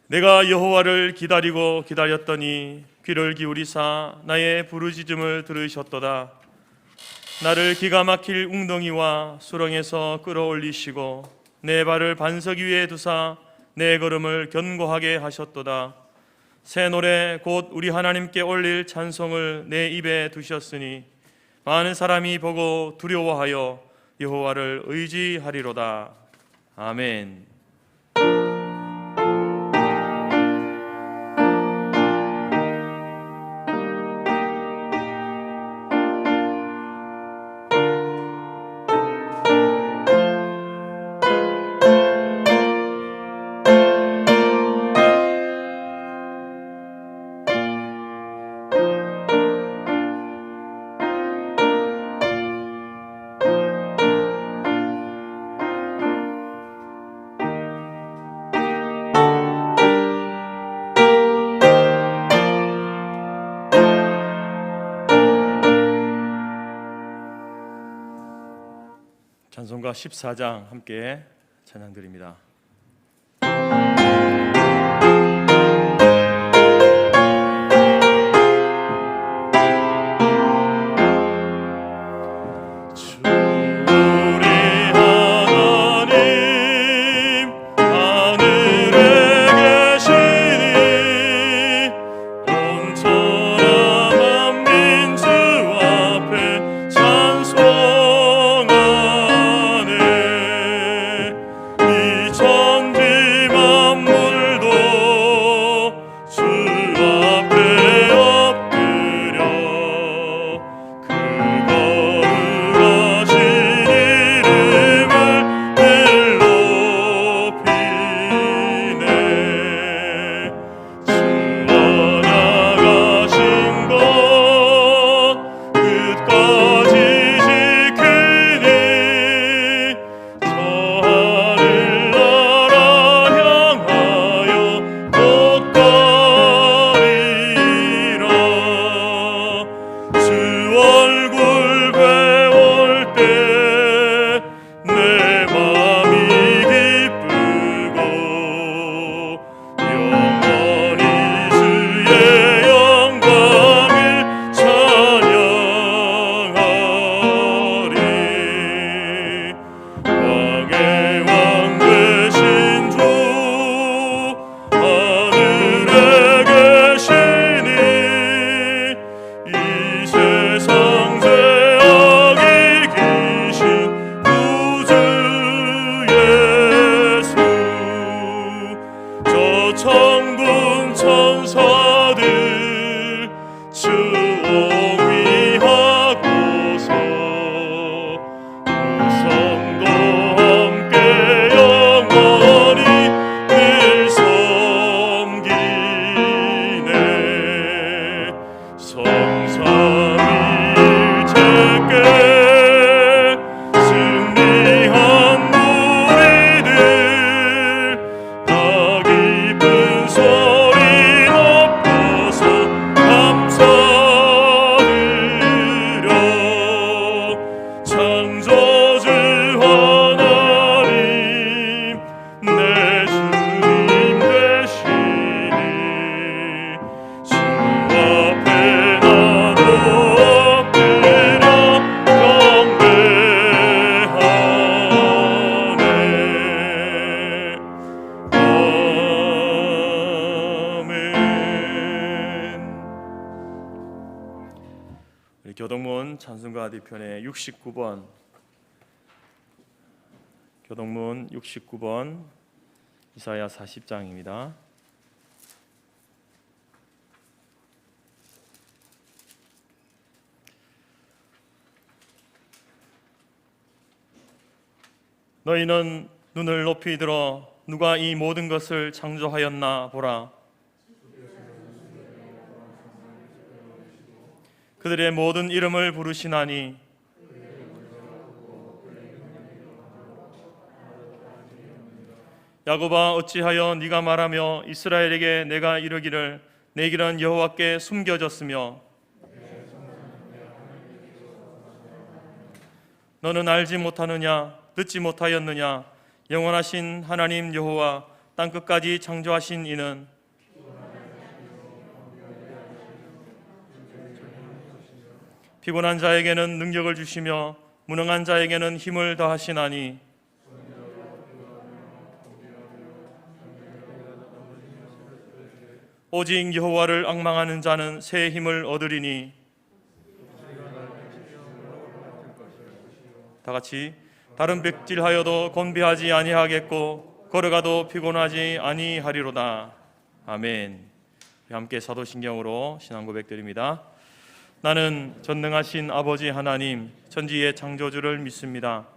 내가 여호와를 기다리고 기다렸더니 귀를 기울이사 나의 부르짖음을 들으셨도다. 나를 기가 막힐 웅덩이와 수렁에서 끌어올리시고 내 발을 반석 위에 두사 내 걸음을 견고하게 하셨도다. 새 노래 곧 우리 하나님께 올릴 찬송을 내 입에 두셨으니 많은 사람이 보고 두려워하여 여호와를 의지하리로다. 아멘. 찬송가 14장 함께 찬양드립니다. 교동문 찬송가 뒤편의 69번, 교동문 69번 이사야 40장입니다. 너희는 눈을 높이 들어 누가 이 모든 것을 창조하였나 보라. 그들의 모든 이름을 부르시나니 야곱아 어찌하여 네가 말하며 이스라엘에게 내가 이르기를 내 길은 여호와께 숨겨졌으며 너는 알지 못하느냐 듣지 못하였느냐 영원하신 하나님 여호와 땅끝까지 창조하신 이는 피곤한 자에게는 능력을 주시며 무능한 자에게는 힘을 더하시나니 오직 여호와를 앙망하는 자는 새 힘을 얻으리니. 다 같이 다른 백질하여도 곤비하지 아니하겠고 걸어가도 피곤하지 아니하리로다. 아멘. 함께 사도신경으로 신앙 고백드립니다. 나는 전능하신 아버지 하나님 천지의 창조주를 믿습니다.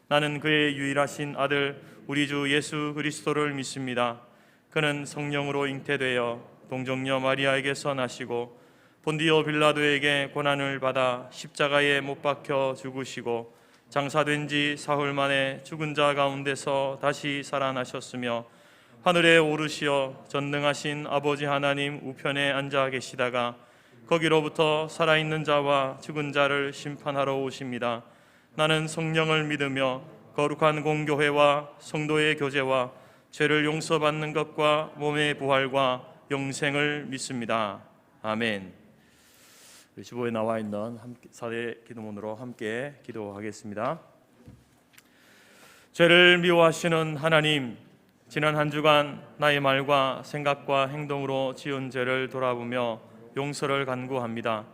나는 그의 유일하신 아들 우리 주 예수 그리스도를 믿습니다. 그는 성령으로 잉태되어 동정녀 마리아에게서 나시고 본디오 빌라도에게 고난을 받아 십자가에 못 박혀 죽으시고 장사된 지 사흘 만에 죽은 자 가운데서 다시 살아나셨으며 하늘에 오르시어 전능하신 아버지 하나님 우편에 앉아 계시다가 거기로부터 살아있는 자와 죽은 자를 심판하러 오십니다. 나는 성령을 믿으며 거룩한 공교회와 성도의 교제와 죄를 용서받는 것과 몸의 부활과 영생을 믿습니다. 아멘. 주보에 나와 있는 사대 기도문으로 함께 기도하겠습니다. 죄를 미워하시는 하나님, 지난 한 주간 나의 말과 생각과 행동으로 지은 죄를 돌아보며 용서를 간구합니다.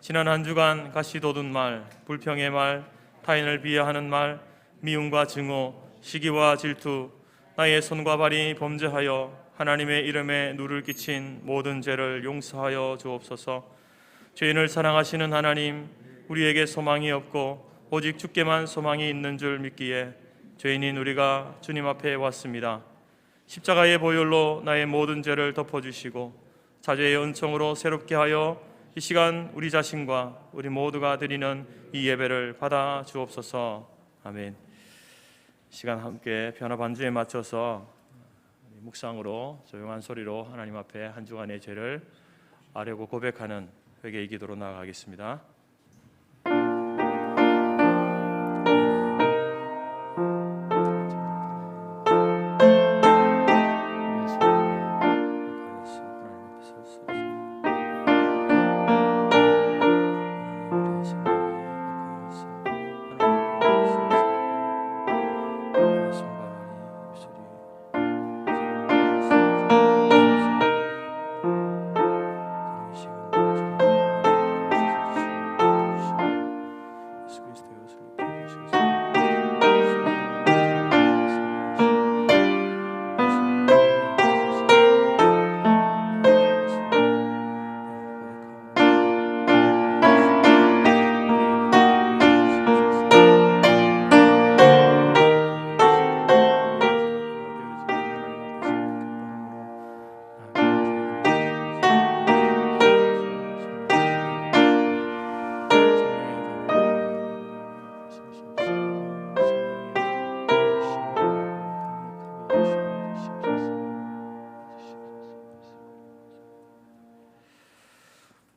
지난 한 주간 가시 돋은 말, 불평의 말, 타인을 비하하는 말, 미움과 증오, 시기와 질투, 나의 손과 발이 범죄하여 하나님의 이름에 누를 끼친 모든 죄를 용서하여 주옵소서. 죄인을 사랑하시는 하나님, 우리에게 소망이 없고 오직 주께만 소망이 있는 줄 믿기에 죄인인 우리가 주님 앞에 왔습니다. 십자가의 보혈로 나의 모든 죄를 덮어주시고 자주의 은총으로 새롭게 하여 이 시간 우리 자신과 우리 모두가 드리는 이 예배를 받아 주옵소서. 아멘. 시간 함께 변화 반주에 맞춰서 묵상으로 조용한 소리로 하나님 앞에 한 주간의 죄를 아뢰고 고백하는 회개의 기도로 나아가겠습니다.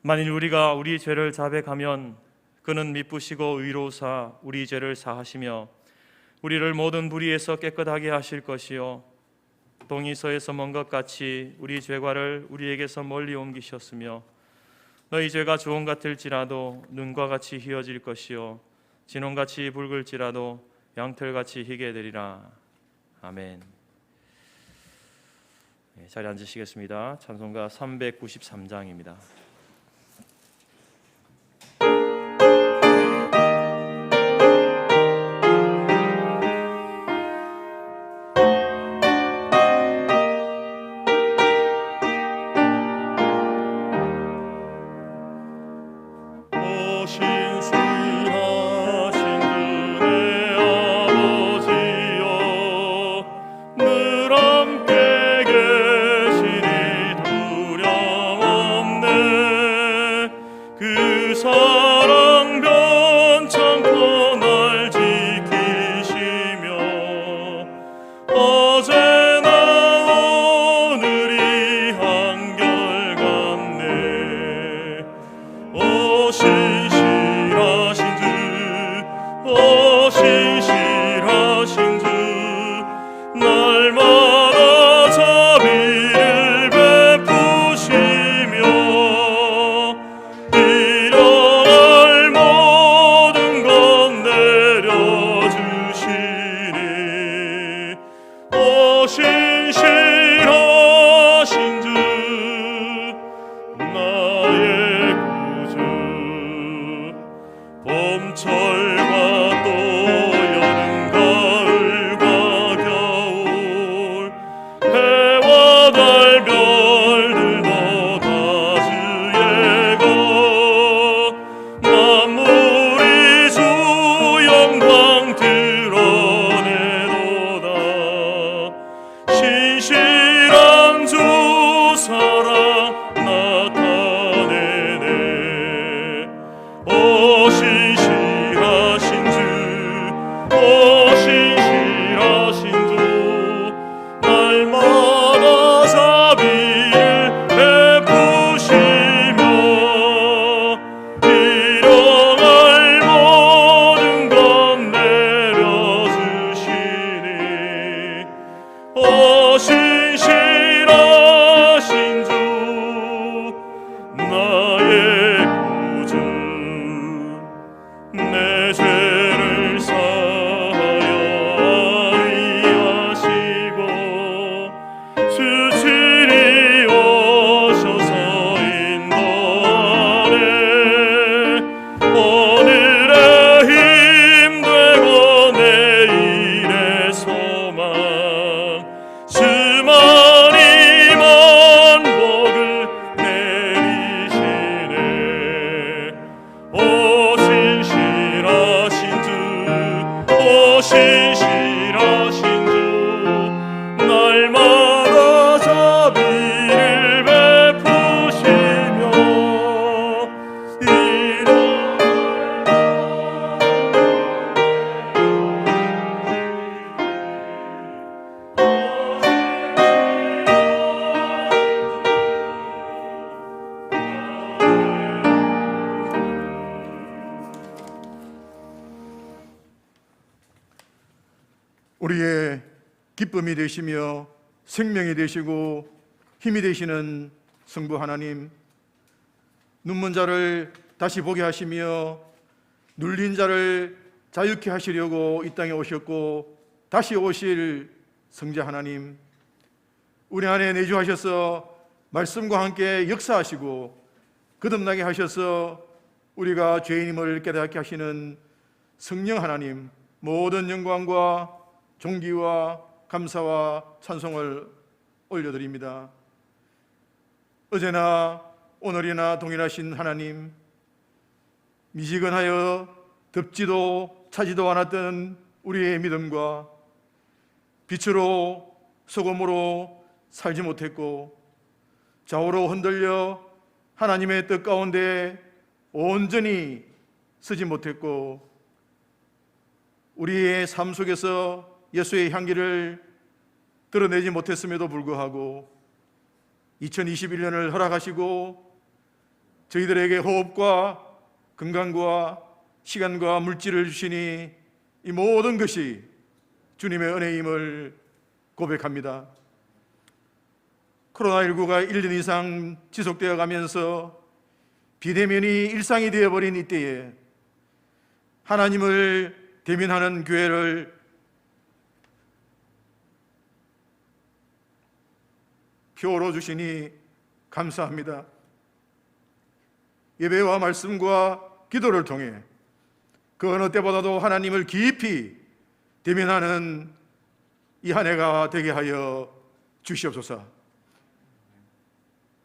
만일 우리가 우리 죄를 자백하면 그는 미쁘시고 의로우사 우리 죄를 사하시며 우리를 모든 불의에서 깨끗하게 하실 것이요 동이 서에서 먼 것 같이 우리 죄과를 우리에게서 멀리 옮기셨으며 너희 죄가 주홍 같을지라도 눈과 같이 희어질 것이요 진홍같이 붉을지라도 양털같이 희게 되리라. 아멘. 자리에 앉으시겠습니다. 찬송가 393장입니다. 늘 함께 계시니 두려움 없네. 주친이 오셔서 인도하네. 오늘의 힘 되고 내일의 소망, 주만이 먼 복을 내리시네. 오 신실하신 주, 오 신실하신 주, 날마다 자비를 베푸시며 우리의 기쁨이 되시며 생명이 되시고 힘이 되시는 성부 하나님, 눈먼 자를 다시 보게 하시며 눌린 자를 자유케 하시려고 이 땅에 오셨고 다시 오실 성자 하나님, 우리 안에 내주하셔서 말씀과 함께 역사하시고 거듭나게 하셔서 우리가 죄인임을 깨닫게 하시는 성령 하나님, 모든 영광과 존귀와 감사와 찬송을 올려드립니다. 어제나 오늘이나 동일하신 하나님, 미지근하여 덥지도 차지도 않았던 우리의 믿음과 빛으로 소금으로 살지 못했고 좌우로 흔들려 하나님의 뜻 가운데 온전히 서지 못했고 우리의 삶 속에서 예수의 향기를 드러내지 못했음에도 불구하고 2021년을 허락하시고 저희들에게 호흡과 건강과 시간과 물질을 주시니 이 모든 것이 주님의 은혜임을 고백합니다. 코로나19가 1년 이상 지속되어 가면서 비대면이 일상이 되어버린 이때에 하나님을 대면하는 교회를 표로 주시니 감사합니다. 예배와 말씀과 기도를 통해 그 어느 때보다도 하나님을 깊이 대면하는 이 한 해가 되게 하여 주시옵소서.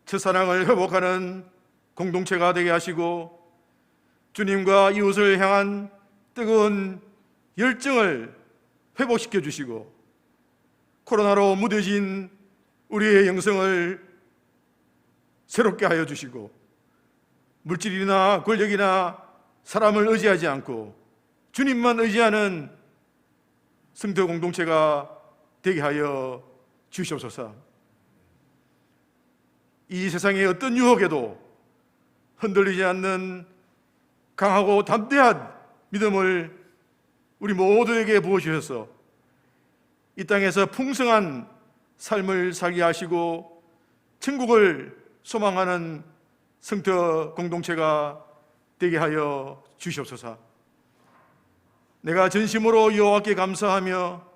첫사랑을 회복하는 공동체가 되게 하시고 주님과 이웃을 향한 뜨거운 열정을 회복시켜 주시고 코로나로 무뎌진 우리의 영성을 새롭게 하여 주시고 물질이나 권력이나 사람을 의지하지 않고 주님만 의지하는 성도 공동체가 되게 하여 주시옵소서. 이 세상의 어떤 유혹에도 흔들리지 않는 강하고 담대한 믿음을 우리 모두에게 부어주셔서 이 땅에서 풍성한 삶을 살게 하시고 천국을 소망하는 성도 공동체가 되게 하여 주시옵소서. 내가 전심으로 여호와께 감사하며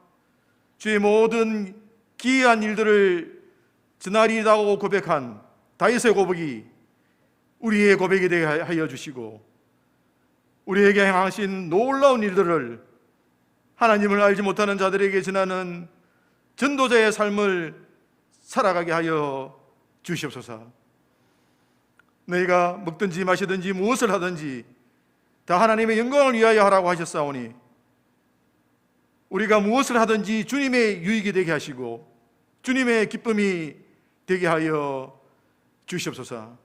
주의 모든 기이한 일들을 전하리라고 고백한 다윗의 고백이 우리의 고백이 되게 하여 주시고 우리에게 행하신 놀라운 일들을 하나님을 알지 못하는 자들에게 전하는 전도자의 삶을 살아가게 하여 주시옵소서. 너희가 먹든지 마시든지 무엇을 하든지 다 하나님의 영광을 위하여 하라고 하셨사오니 우리가 무엇을 하든지 주님의 유익이 되게 하시고 주님의 기쁨이 되게 하여 주시옵소서.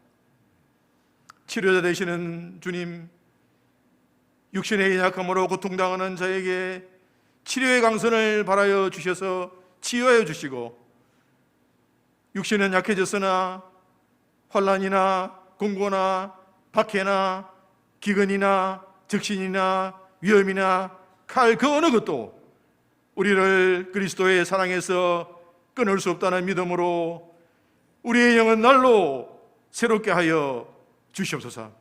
치료자 되시는 주님, 육신의 약함으로 고통당하는 자에게 치료의 강선을 바라여 주셔서 치유하여 주시고 육신은 약해졌으나 환난이나 공고나 박해나 기근이나 적신이나 위험이나 칼 그 어느 것도 우리를 그리스도의 사랑에서 끊을 수 없다는 믿음으로 우리의 영은 날로 새롭게 하여 주시옵소서.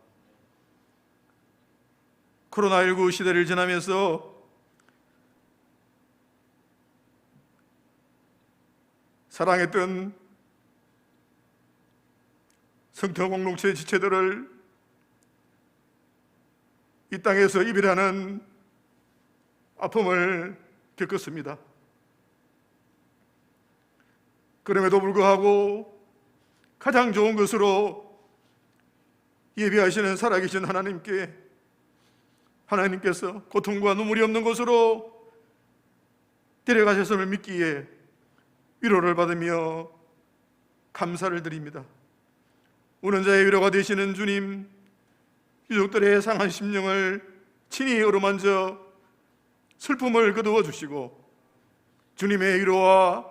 코로나19 시대를 지나면서 사랑했던 성터 공동체 지체들을 이 땅에서 이별하는 아픔을 겪었습니다. 그럼에도 불구하고 가장 좋은 것으로 예비하시는 살아계신 하나님께서 고통과 눈물이 없는 곳으로 데려가셨음을 믿기에 위로를 받으며 감사를 드립니다. 우는 자의 위로가 되시는 주님, 유족들의 상한 심령을 친히 어루만져 슬픔을 거두어 주시고 주님의 위로와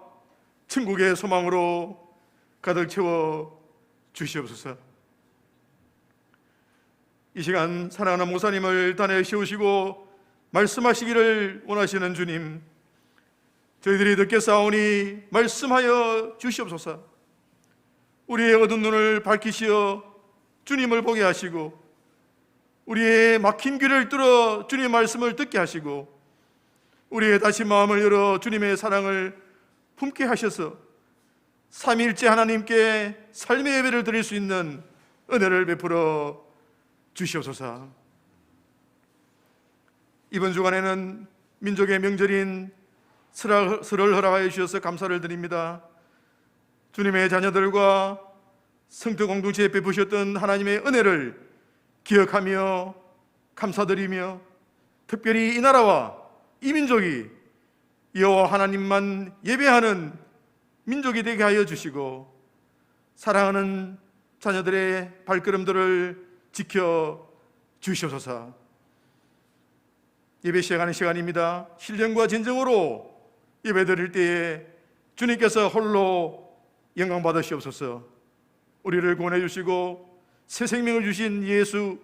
천국의 소망으로 가득 채워 주시옵소서. 이 시간 사랑하는 목사님을 단에 세우시고 말씀하시기를 원하시는 주님, 저희들이 듣겠사오니 말씀하여 주시옵소서. 우리의 어두운 눈을 밝히시어 주님을 보게 하시고 우리의 막힌 귀를 뚫어 주님의 말씀을 듣게 하시고 우리의 다신 마음을 열어 주님의 사랑을 품게 하셔서 삼위일체 하나님께 삶의 예배를 드릴 수 있는 은혜를 베풀어 주시옵소서. 이번 주간에는 민족의 명절인 설을 허락하여 주셔서 감사를 드립니다. 주님의 자녀들과 성도 공동체에 베푸셨던 하나님의 은혜를 기억하며 감사드리며 특별히 이 나라와 이 민족이 여호와 하나님만 예배하는 민족이 되게 하여 주시고 사랑하는 자녀들의 발걸음들을 지켜 주시옵소서. 예배 시작하는 시간입니다. 신령과 진정으로 예배 드릴 때에 주님께서 홀로 영광 받으시옵소서. 우리를 구원해 주시고 새 생명을 주신 예수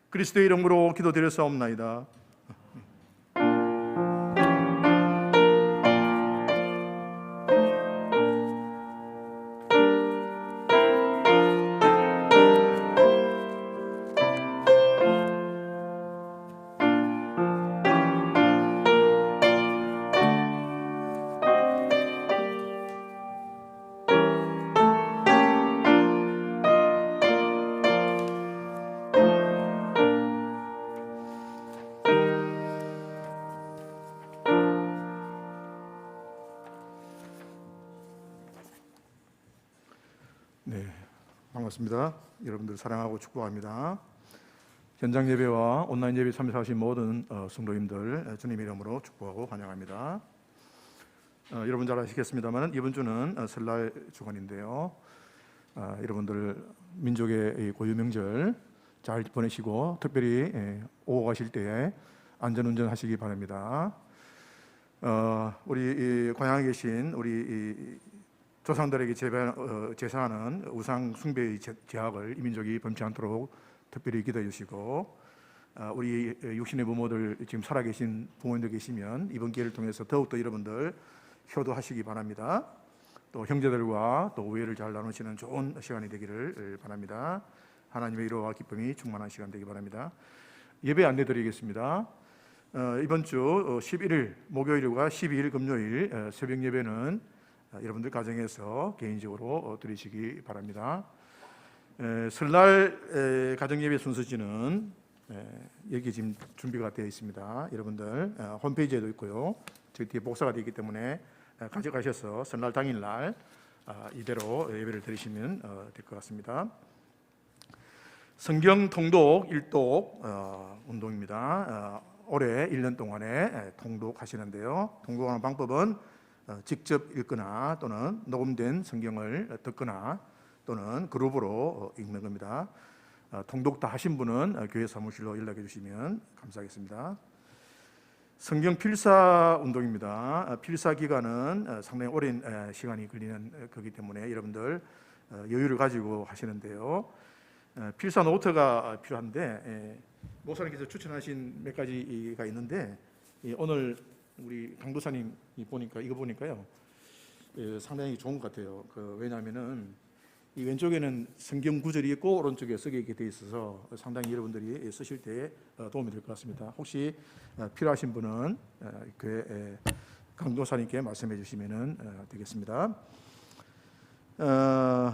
그리스도의 이름으로 기도드렸사옵나이다. 네, 반갑습니다. 여러분들 사랑하고 축복합니다. 현장 예배와 온라인 예배 참석하신 모든 성도님들 주님의 이름으로 축복하고 환영합니다. 여러분 잘 아시겠습니다만 이번 주는 설날 주간인데요. 여러분들 민족의 고유 명절 잘 보내시고 특별히 오고 가실 때에 안전운전 하시기 바랍니다. 우리 고향에 계신 우리 조상들에게 제사하는 우상 숭배의 죄악을 이 민족이 범치 않도록 특별히 기도해 주시고 우리 육신의 부모들 지금 살아계신 부모님들 계시면 이번 기회를 통해서 더욱더 여러분들 효도하시기 바랍니다. 또 형제들과 또 우애를 잘 나누시는 좋은 시간이 되기를 바랍니다. 하나님의 위로와 기쁨이 충만한 시간 되기 바랍니다. 예배 안내 드리겠습니다. 이번 주 11일 목요일과 12일 금요일 새벽 예배는 여러분들 가정에서 개인적으로 드리시기 바랍니다. 설날 가정예배 순서지는 여기 지금 준비가 되어 있습니다. 여러분들 홈페이지에도 있고요. 저희 뒤에 복사가 되어 있기 때문에 가져가셔서 설날 당일날 이대로 예배를 드리시면 될 것 같습니다. 성경 통독 일독 운동입니다. 올해 1년 동안에 통독하시는데요. 통독하는 방법은 직접 읽거나 또는 녹음된 성경을 듣거나 또는 그룹으로 읽는 겁니다. 통독 다 하신 분은 교회 사무실로 연락해 주시면 감사하겠습니다. 성경 필사 운동입니다. 필사 기간은 상당히 오랜 시간이 걸리는 거기 때문에 여러분들 여유를 가지고 하시는데요. 필사 노트가 필요한데 목사님께서 추천하신 몇 가지가 있는데 오늘 우리 강도사님 이거 보니까요 상당히 좋은 것 같아요. 왜냐하면은 이 왼쪽에는 성경 구절이 있고 오른쪽에 쓰게 있게 돼 있어서 상당히 여러분들이 쓰실 때 도움이 될 것 같습니다. 혹시 필요하신 분은 교회 강도사님께 말씀해 주시면 되겠습니다.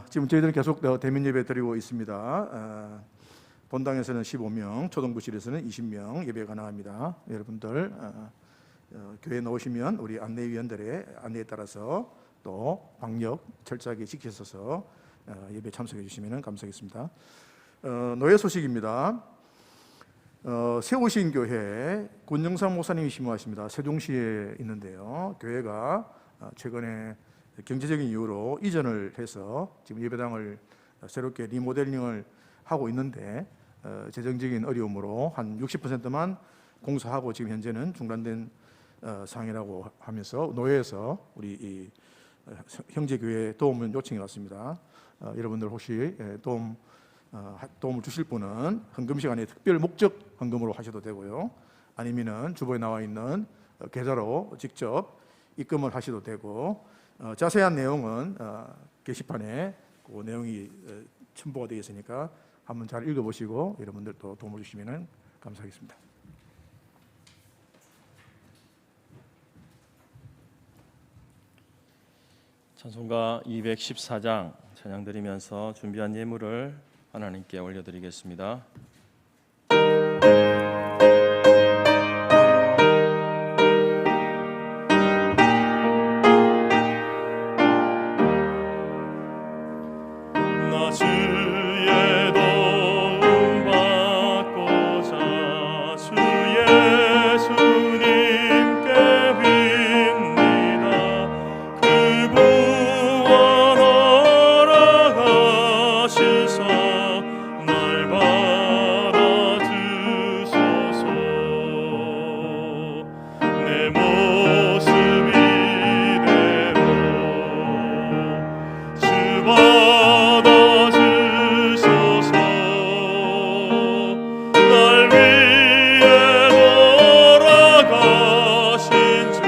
지금 저희들은 계속 대면 예배 드리고 있습니다. 본당에서는 15명, 초등부실에서는 20명 예배 가능합니다. 여러분들 교회에 나오시면 우리 안내위원들의 안내에 따라서 또 방역 철저하게 지키셔서 예배 참석해 주시면 감사하겠습니다. 노예 소식입니다. 세우신 교회 권영삼 목사님이 심호하십니다. 세종시에 있는데요. 교회가 최근에 경제적인 이유로 이전을 해서 지금 예배당을 새롭게 리모델링을 하고 있는데 재정적인 어려움으로 한 60%만 공사하고 지금 현재는 중단된 상황이라고 하면서 노예에서 우리 이 형제교회에 도움을 요청해 왔습니다. 여러분들 혹시 도움을 주실 분은 헌금 시간에 특별 목적 헌금으로 하셔도 되고요. 아니면은 주보에 나와 있는 계좌로 직접 입금을 하셔도 되고, 자세한 내용은 게시판에 그 내용이 첨부가 되어 있으니까 한번 잘 읽어보시고 여러분들도 도움을 주시면 감사하겠습니다. 찬송가 214장 찬양 드리면서 준비한 예물을 하나님께 올려드리겠습니다. 나 주의 도움 받고자 주 예수님께 빕니다. 그 구원 허락하시사 날 받아주소서. 내 모습 이대로 주 받아주소서. 날 위해 돌아가신 주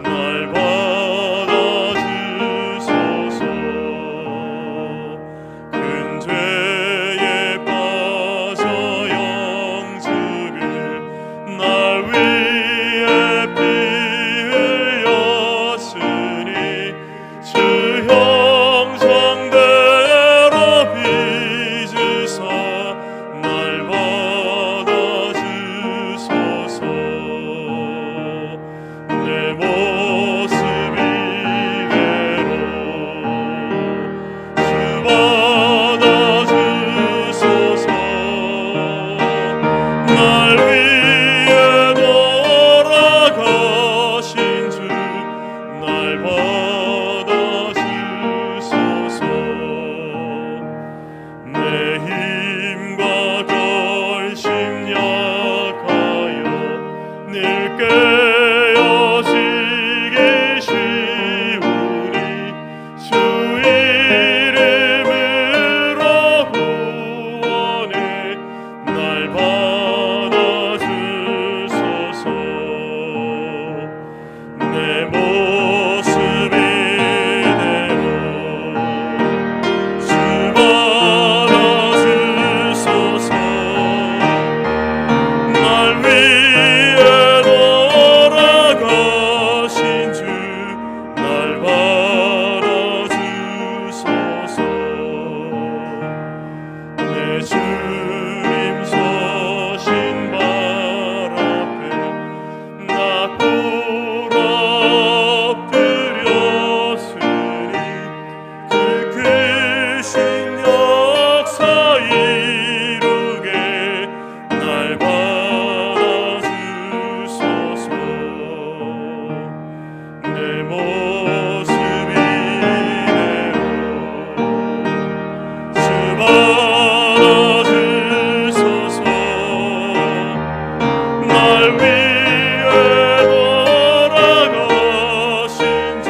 날 받아주소서. 큰 죄에 빠져 영주를 날 위해 피 흘렸으니 주 형상대로 빚으사 날 받아주소서. 내 모습 이대로 주 받아주소서. 날 위해 돌아가신 주 날 받아주소서. 내 힘과 결심 약하여 늘 깨어지기 쉬우니 주 이름으로 구원해 날 받아주소서. 내 모습 이대로 주 받아주소서. 날 위해 돌아가신 주 날 받아주소서. 내 주님 서신 발 앞에 나 꿇어 엎드렸으니 그 크신 역사 이루게 날 받아주소서. 내 모습 이대로 주 받아주소서. 날 위해 돌아가신 주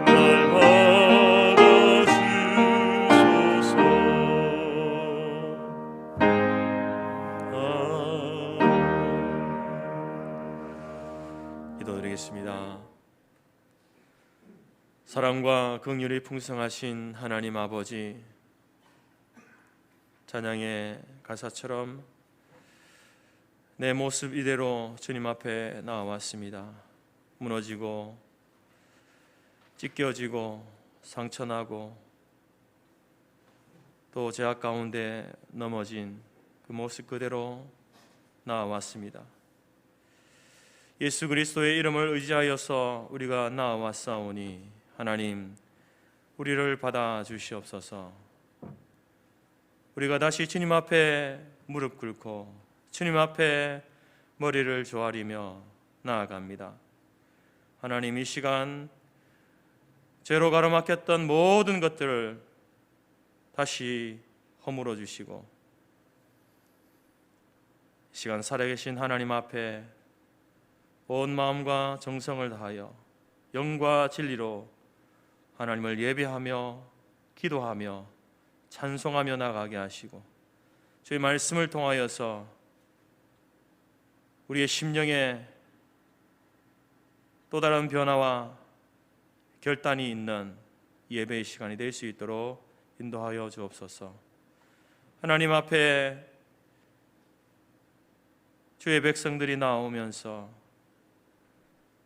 날 받아주소서. 기도드리겠습니다. 사랑과 긍휼이 풍성하신 하나님 아버지, 찬양의 가사처럼 내 모습 이대로 주님 앞에 나와왔습니다. 무너지고 찢겨지고 상처나고 또 죄악 가운데 넘어진 그 모습 그대로 나아왔습니다. 예수 그리스도의 이름을 의지하여서 우리가 나아왔사오니 하나님 우리를 받아주시옵소서. 우리가 다시 주님 앞에 무릎 꿇고 주님 앞에 머리를 조아리며 나아갑니다. 하나님, 이 시간 죄로 가로막혔던 모든 것들을 다시 허물어 주시고 이 시간 살아계신 하나님 앞에 온 마음과 정성을 다하여 영과 진리로 하나님을 예배하며 기도하며 찬송하며 나가게 하시고 주의 말씀을 통하여서 우리의 심령에 또 다른 변화와 결단이 있는 예배의 시간이 될 수 있도록 인도하여 주옵소서. 하나님 앞에 주의 백성들이 나오면서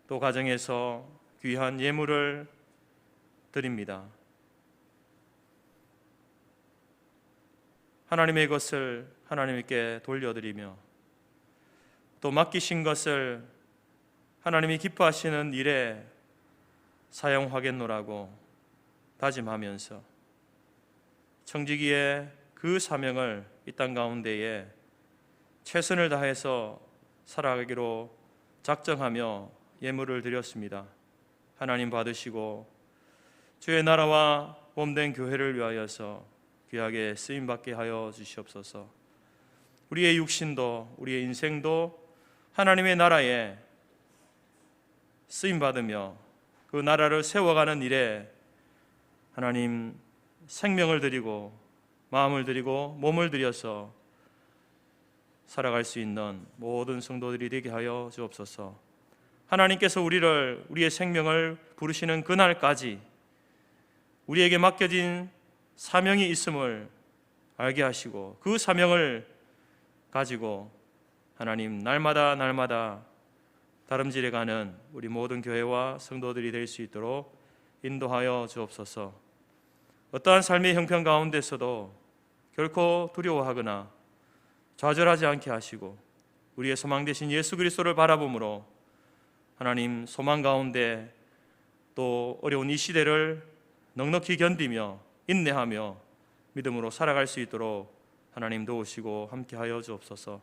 또 가정에서 귀한 예물을 드립니다. 하나님의 것을 하나님께 돌려드리며 또 맡기신 것을 하나님이 기뻐하시는 일에 사용하겠노라고 다짐하면서 청지기의 그 사명을 이 땅 가운데에 최선을 다해서 살아가기로 작정하며 예물을 드렸습니다. 하나님 받으시고 주의 나라와 몸된 교회를 위하여서 귀하게 쓰임받게 하여 주시옵소서. 우리의 육신도 우리의 인생도 하나님의 나라에 쓰임받으며 그 나라를 세워가는 일에 하나님 생명을 드리고 마음을 드리고 몸을 들여서 살아갈 수 있는 모든 성도들이 되게 하여 주옵소서. 하나님께서 우리의 생명을 부르시는 그날까지 우리에게 맡겨진 사명이 있음을 알게 하시고 그 사명을 가지고 하나님 날마다 다름질해가는 우리 모든 교회와 성도들이 될 수 있도록 인도하여 주옵소서. 어떠한 삶의 형편 가운데서도 결코 두려워하거나 좌절하지 않게 하시고 우리의 소망 되신 예수 그리스도를 바라봄으로 하나님 소망 가운데 또 어려운 이 시대를 넉넉히 견디며 인내하며 믿음으로 살아갈 수 있도록 하나님 도우시고 함께하여 주옵소서.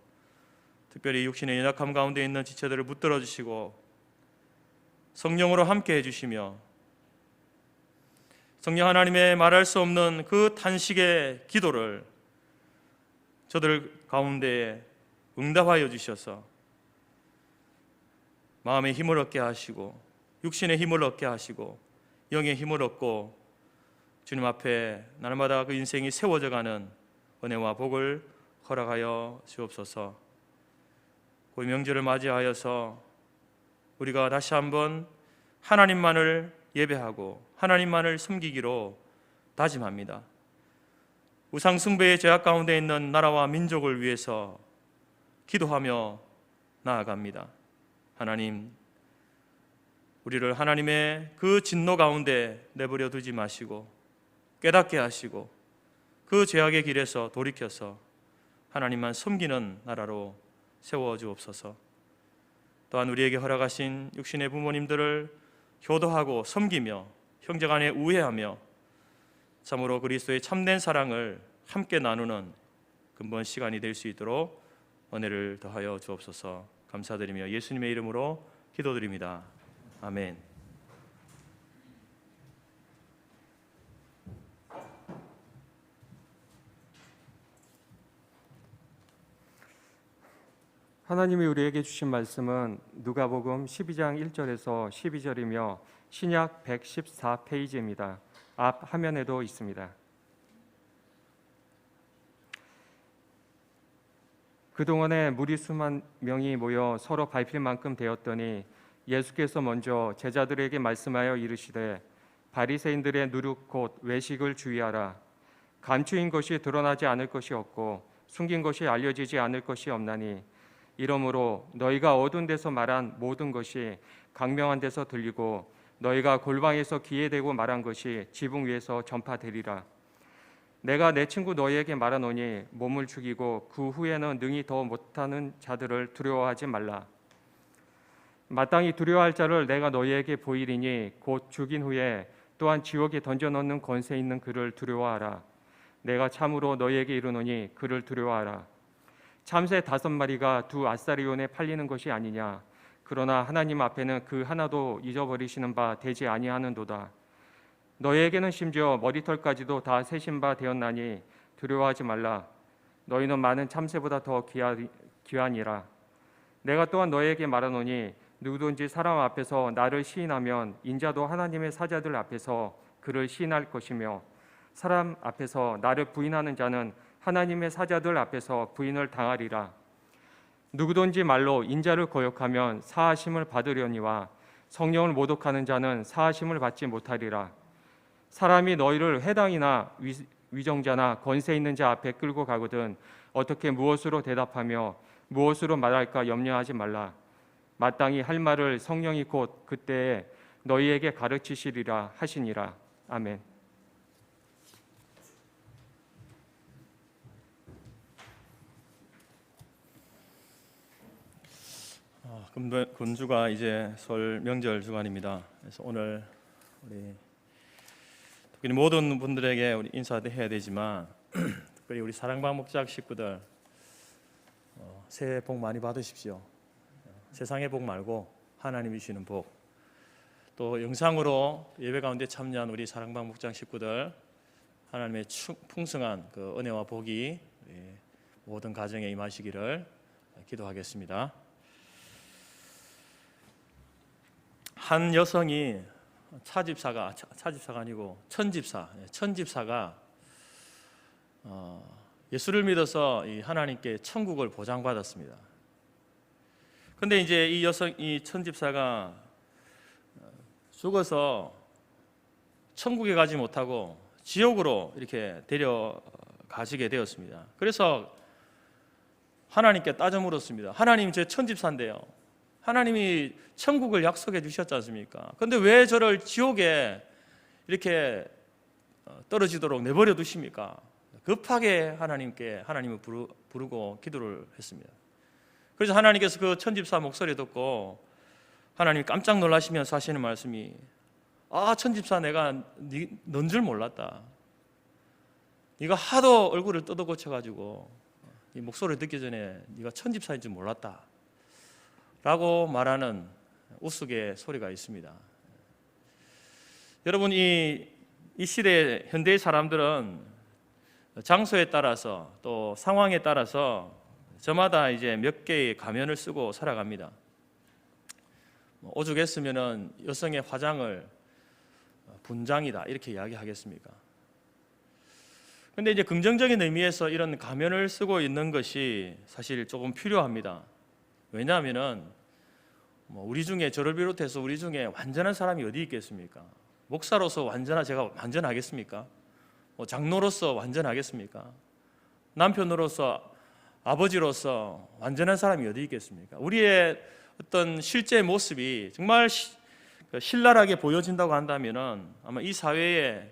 특별히 육신의 연약함 가운데 있는 지체들을 붙들어 주시고 성령으로 함께해 주시며 성령 하나님의 말할 수 없는 그 탄식의 기도를 저들 가운데에 응답하여 주셔서 마음의 힘을 얻게 하시고 육신의 힘을 얻게 하시고 영의 힘을 얻고 주님 앞에 날마다 그 인생이 세워져가는 은혜와 복을 허락하여 주옵소서. 그 명절을 맞이하여서 우리가 다시 한번 하나님만을 예배하고 하나님만을 섬기기로 다짐합니다. 우상 숭배의 죄악 가운데 있는 나라와 민족을 위해서 기도하며 나아갑니다. 하나님, 우리를 하나님의 그 진노 가운데 내버려 두지 마시고 깨닫게 하시고 그 죄악의 길에서 돌이켜서 하나님만 섬기는 나라로 세워주옵소서. 또한 우리에게 허락하신 육신의 부모님들을 효도하고 섬기며 형제간에 우애하며 참으로 그리스도의 참된 사랑을 함께 나누는 근본 시간이 될 수 있도록 은혜를 더하여 주옵소서. 감사드리며 예수님의 이름으로 기도드립니다. 아멘. 하나님이 우리에게 주신 말씀은 누가복음 12장 1절에서 12절이며 신약 114페이지입니다. 앞 화면에도 있습니다. 그동안에 무리 수만 명이 모여 서로 밟힐 만큼 되었더니 예수께서 먼저 제자들에게 말씀하여 이르시되 바리새인들의 누룩 곧 외식을 주의하라. 감추인 것이 드러나지 않을 것이 없고 숨긴 것이 알려지지 않을 것이 없나니 이러므로 너희가 어두운 데서 말한 모든 것이 광명한 데서 들리고 너희가 골방에서 귀에 대고 말한 것이 지붕 위에서 전파되리라. 내가 내 친구 너희에게 말하노니 몸을 죽이고 그 후에는 능히 더 못하는 자들을 두려워하지 말라. 마땅히 두려워할 자를 내가 너희에게 보이리니 곧 죽인 후에 또한 지옥에 던져넣는 권세 있는 그를 두려워하라. 내가 참으로 너희에게 이르노니 그를 두려워하라. 참새 5마리가 두 아사리온에 팔리는 것이 아니냐. 그러나 하나님 앞에는 그 하나도 잊어버리시는 바 되지 아니하는도다. 너희에게는 심지어 머리털까지도 다 세신 바 되었나니 두려워하지 말라. 너희는 많은 참새보다 더 귀하니라. 내가 또한 너희에게 말하노니 누구든지 사람 앞에서 나를 시인하면 인자도 하나님의 사자들 앞에서 그를 시인할 것이며 사람 앞에서 나를 부인하는 자는 하나님의 사자들 앞에서 부인을 당하리라. 누구든지 말로 인자를 거역하면 사하심을 받으려니와 성령을 모독하는 자는 사하심을 받지 못하리라. 사람이 너희를 회당이나 위정자나 권세 있는 자 앞에 끌고 가거든 어떻게 무엇으로 대답하며 무엇으로 말할까 염려하지 말라. 마땅히 할 말을 성령이 곧 그때에 너희에게 가르치시리라 하시니라. 아멘. 금주가 이제 설 명절 주간입니다. 그래서 오늘 우리 특별히 모든 분들에게 우리 인사도 해야 되지만 특별히 우리 사랑방 목장 식구들 새해 복 많이 받으십시오. 세상의 복 말고 하나님이 주시는 복. 또 영상으로 예배 가운데 참여한 우리 사랑방 목장 식구들 하나님의 풍성한 그 은혜와 복이 모든 가정에 임하시기를 기도하겠습니다. 한 여성이 차집사가 아니고 천집사가 예수를 믿어서 이 하나님께 천국을 보장받았습니다. 그런데 이제 이 천집사가 죽어서 천국에 가지 못하고 지옥으로 이렇게 데려가시게 되었습니다. 그래서 하나님께 따져 물었습니다. 하나님, 제 천집사인데요. 하나님이 천국을 약속해 주셨지 않습니까? 그런데 왜 저를 지옥에 이렇게 떨어지도록 내버려 두십니까? 급하게 하나님을 부르고 기도를 했습니다. 그래서 하나님께서 그 천집사 목소리 듣고 하나님이 깜짝 놀라시면서 하시는 말씀이 천집사, 내가 넌 줄 몰랐다. 네가 하도 얼굴을 뜯어 고쳐가지고 이 목소리를 듣기 전에 네가 천집사인 줄 몰랐다 라고 말하는 우스개 소리가 있습니다. 여러분, 이 시대 현대의 사람들은 장소에 따라서 또 상황에 따라서 저마다 이제 몇 개의 가면을 쓰고 살아갑니다. 오죽했으면은 여성의 화장을 분장이다 이렇게 이야기하겠습니까? 그런데 이제 긍정적인 의미에서 이런 가면을 쓰고 있는 것이 사실 조금 필요합니다. 왜냐하면은 우리 중에, 저를 비롯해서 우리 중에 완전한 사람이 어디 있겠습니까? 목사로서 제가 완전하겠습니까? 장로로서 완전하겠습니까? 남편으로서, 아버지로서 완전한 사람이 어디 있겠습니까? 우리의 어떤 실제 모습이 정말 신랄하게 보여진다고 한다면은 아마 이 사회의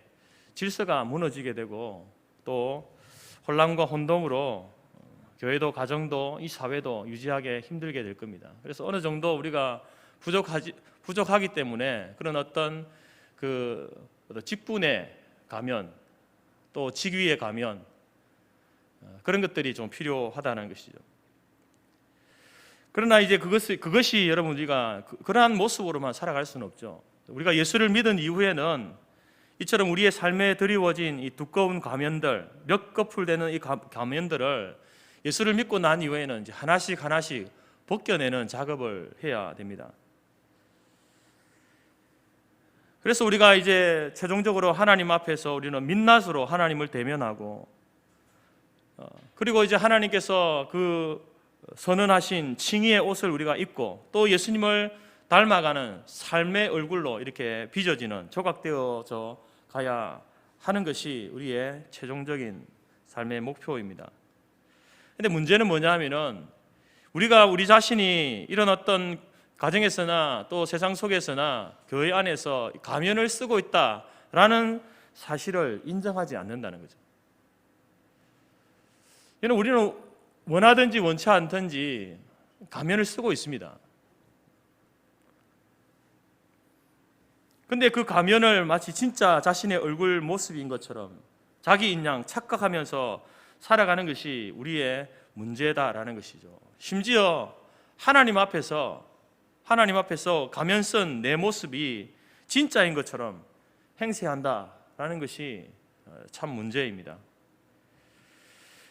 질서가 무너지게 되고 또 혼란과 혼동으로 교회도 가정도 이 사회도 유지하기 힘들게 될 겁니다. 그래서 어느 정도 우리가 부족하기 때문에 그런 어떤 그 직분에 가면 또 직위에 가면 그런 것들이 좀 필요하다는 것이죠. 그러나 이제 그것이 여러분 우리가 그러한 모습으로만 살아갈 수는 없죠. 우리가 예수를 믿은 이후에는 이처럼 우리의 삶에 드리워진 이 두꺼운 가면들, 몇 거풀되는 이 가면들을 예수를 믿고 난 이후에는 이제 하나씩 벗겨내는 작업을 해야 됩니다. 그래서 우리가 이제 최종적으로 하나님 앞에서 우리는 민낯으로 하나님을 대면하고 그리고 이제 하나님께서 그 선언하신 칭의의 옷을 우리가 입고 또 예수님을 닮아가는 삶의 얼굴로 이렇게 빚어지는, 조각되어져 가야 하는 것이 우리의 최종적인 삶의 목표입니다. 그런데 문제는 뭐냐면은 우리가 우리 자신이 이런 어떤 가정에서나 또 세상 속에서나 교회 안에서 가면을 쓰고 있다라는 사실을 인정하지 않는다는 거죠. 우리는 원하든지 원치 않든지 가면을 쓰고 있습니다. 근데 그 가면을 마치 진짜 자신의 얼굴 모습인 것처럼 자기인 양 착각하면서 살아가는 것이 우리의 문제다라는 것이죠. 심지어 하나님 앞에서 가면 쓴 내 모습이 진짜인 것처럼 행세한다라는 것이 참 문제입니다.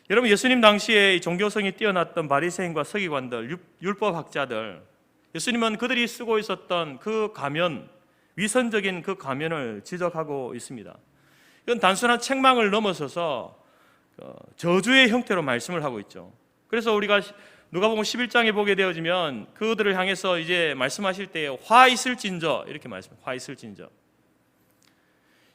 여러분, 예수님 당시에 종교성이 뛰어났던 바리새인과 서기관들, 율법학자들, 예수님은 그들이 쓰고 있었던 그 가면, 위선적인 그 가면을 지적하고 있습니다. 이건 단순한 책망을 넘어서서 저주의 형태로 말씀을 하고 있죠. 그래서 우리가 누가복음 11장에 보게 되어지면 그들을 향해서 이제 말씀하실 때에 화 있을진저 이렇게 말씀합니다. 화 있을진저.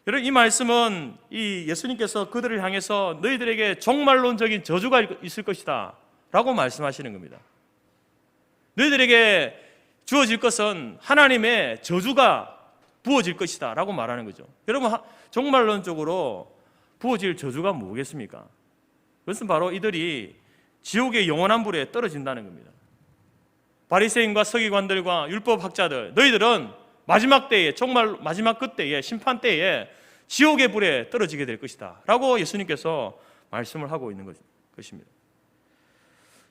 여러분, 이 말씀은 이 예수님께서 그들을 향해서 너희들에게 종말론적인 저주가 있을 것이다 라고 말씀하시는 겁니다. 너희들에게 주어질 것은 하나님의 저주가 부어질 것이다 라고 말하는 거죠. 여러분, 종말론적으로 부어질 저주가 뭐겠습니까? 그것은 바로 이들이 지옥의 영원한 불에 떨어진다는 겁니다. 바리새인과 서기관들과 율법학자들, 너희들은 마지막 때에, 정말 마지막 그때에, 심판 때에 지옥의 불에 떨어지게 될 것이다 라고 예수님께서 말씀을 하고 있는 것입니다.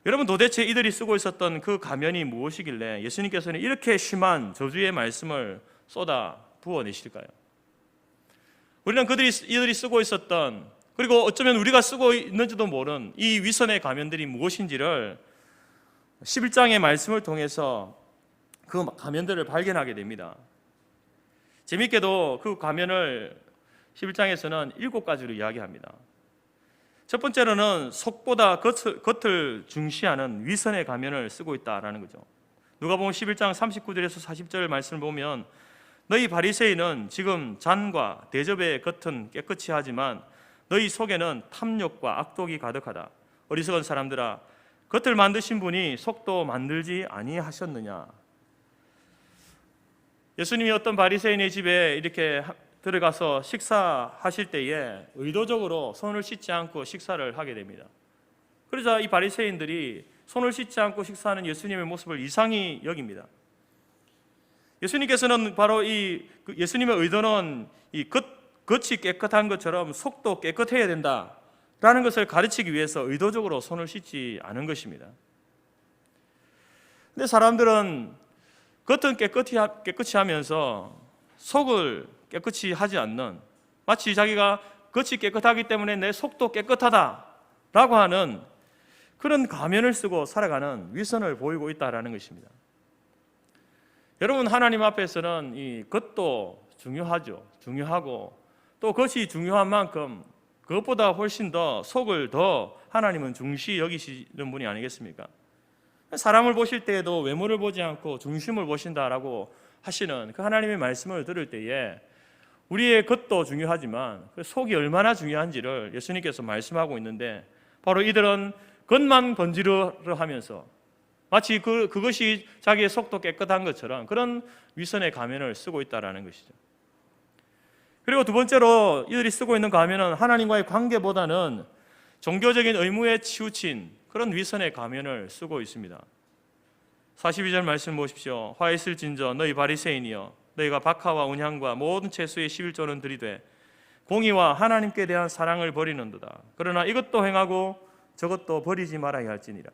여러분, 도대체 이들이 쓰고 있었던 그 가면이 무엇이길래 예수님께서는 이렇게 심한 저주의 말씀을 쏟아 부어내실까요? 우리는 이들이 쓰고 있었던, 그리고 어쩌면 우리가 쓰고 있는지도 모르는 이 위선의 가면들이 무엇인지를 11장의 말씀을 통해서 그 가면들을 발견하게 됩니다. 재밌게도 그 가면을 11장에서는 7가지로 이야기합니다. 첫 번째로는 속보다 겉을 중시하는 위선의 가면을 쓰고 있다라는 거죠. 누가복음 11장 39절에서 40절 말씀을 보면 너희 바리새인은 지금 잔과 대접의 겉은 깨끗이 하지만 너희 속에는 탐욕과 악독이 가득하다. 어리석은 사람들아, 겉을 만드신 분이 속도 만들지 아니하셨느냐. 예수님이 어떤 바리새인의 집에 이렇게 들어가서 식사하실 때에 의도적으로 손을 씻지 않고 식사를 하게 됩니다. 그러자 이 바리새인들이 손을 씻지 않고 식사하는 예수님의 모습을 이상히 여깁니다. 예수님께서는 바로 예수님의 의도는 이 겉이 깨끗한 것처럼 속도 깨끗해야 된다라는 것을 가르치기 위해서 의도적으로 손을 씻지 않은 것입니다. 근데 사람들은 겉은 깨끗이 하면서 속을 깨끗이 하지 않는, 마치 자기가 겉이 깨끗하기 때문에 내 속도 깨끗하다라고 하는 그런 가면을 쓰고 살아가는 위선을 보이고 있다라는 것입니다. 여러분, 하나님 앞에서는 이 겉도 중요하고 또 겉이 중요한 만큼 그것보다 훨씬 더 속을 더 하나님은 중시 여기시는 분이 아니겠습니까? 사람을 보실 때에도 외모를 보지 않고 중심을 보신다라고 하시는 그 하나님의 말씀을 들을 때에 우리의 겉도 중요하지만 그 속이 얼마나 중요한지를 예수님께서 말씀하고 있는데, 바로 이들은 겉만 번지르르하면서 마치 그것이 자기의 속도 깨끗한 것처럼 그런 위선의 가면을 쓰고 있다라는 것이죠. 그리고 두 번째로 이들이 쓰고 있는 가면은 하나님과의 관계보다는 종교적인 의무에 치우친 그런 위선의 가면을 쓰고 있습니다. 42절 말씀 보십시오. 화 있을진저 너희 바리새인이여, 너희가 박하와 운향과 모든 채소의 11조는 들이되 공의와 하나님께 대한 사랑을 버리는도다. 그러나 이것도 행하고 저것도 버리지 말아야 할지니라.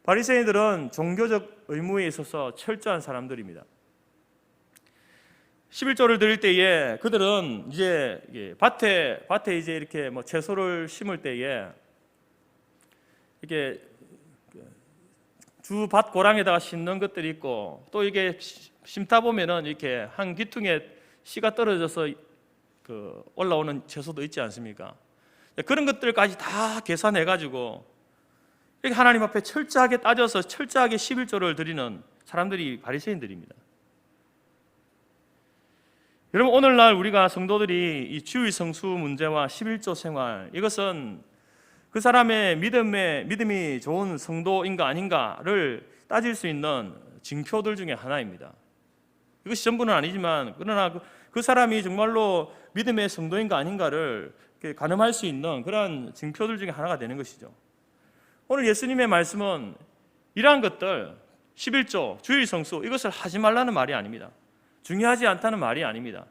바리새인들은 종교적 의무에 있어서 철저한 사람들입니다. 11조를 드릴 때에 그들은 이제 밭에 이제 이렇게 뭐 채소를 심을 때에 이렇게 주 밭 고랑에다가 심는 것들이 있고, 또 이게 심다 보면은 이렇게 한 기퉁에 씨가 떨어져서 올라오는 채소도 있지 않습니까? 그런 것들까지 다 계산해 가지고 이렇게 하나님 앞에 철저하게 따져서 철저하게 11조를 드리는 사람들이 바리새인들입니다. 여러분, 오늘날 우리가 성도들이 이 주일 성수 문제와 11조 생활, 이것은 그 사람의 믿음이 좋은 성도인가 아닌가를 따질 수 있는 징표들 중에 하나입니다. 이것이 전부는 아니지만 그러나 그 사람이 정말로 믿음의 성도인가 아닌가를 가늠할 수 있는 그러한 징표들 중에 하나가 되는 것이죠. 오늘 예수님의 말씀은 이러한 것들 11조, 주일 성수 이것을 하지 말라는 말이 아닙니다. 중요하지 않다는 말이 아닙니다.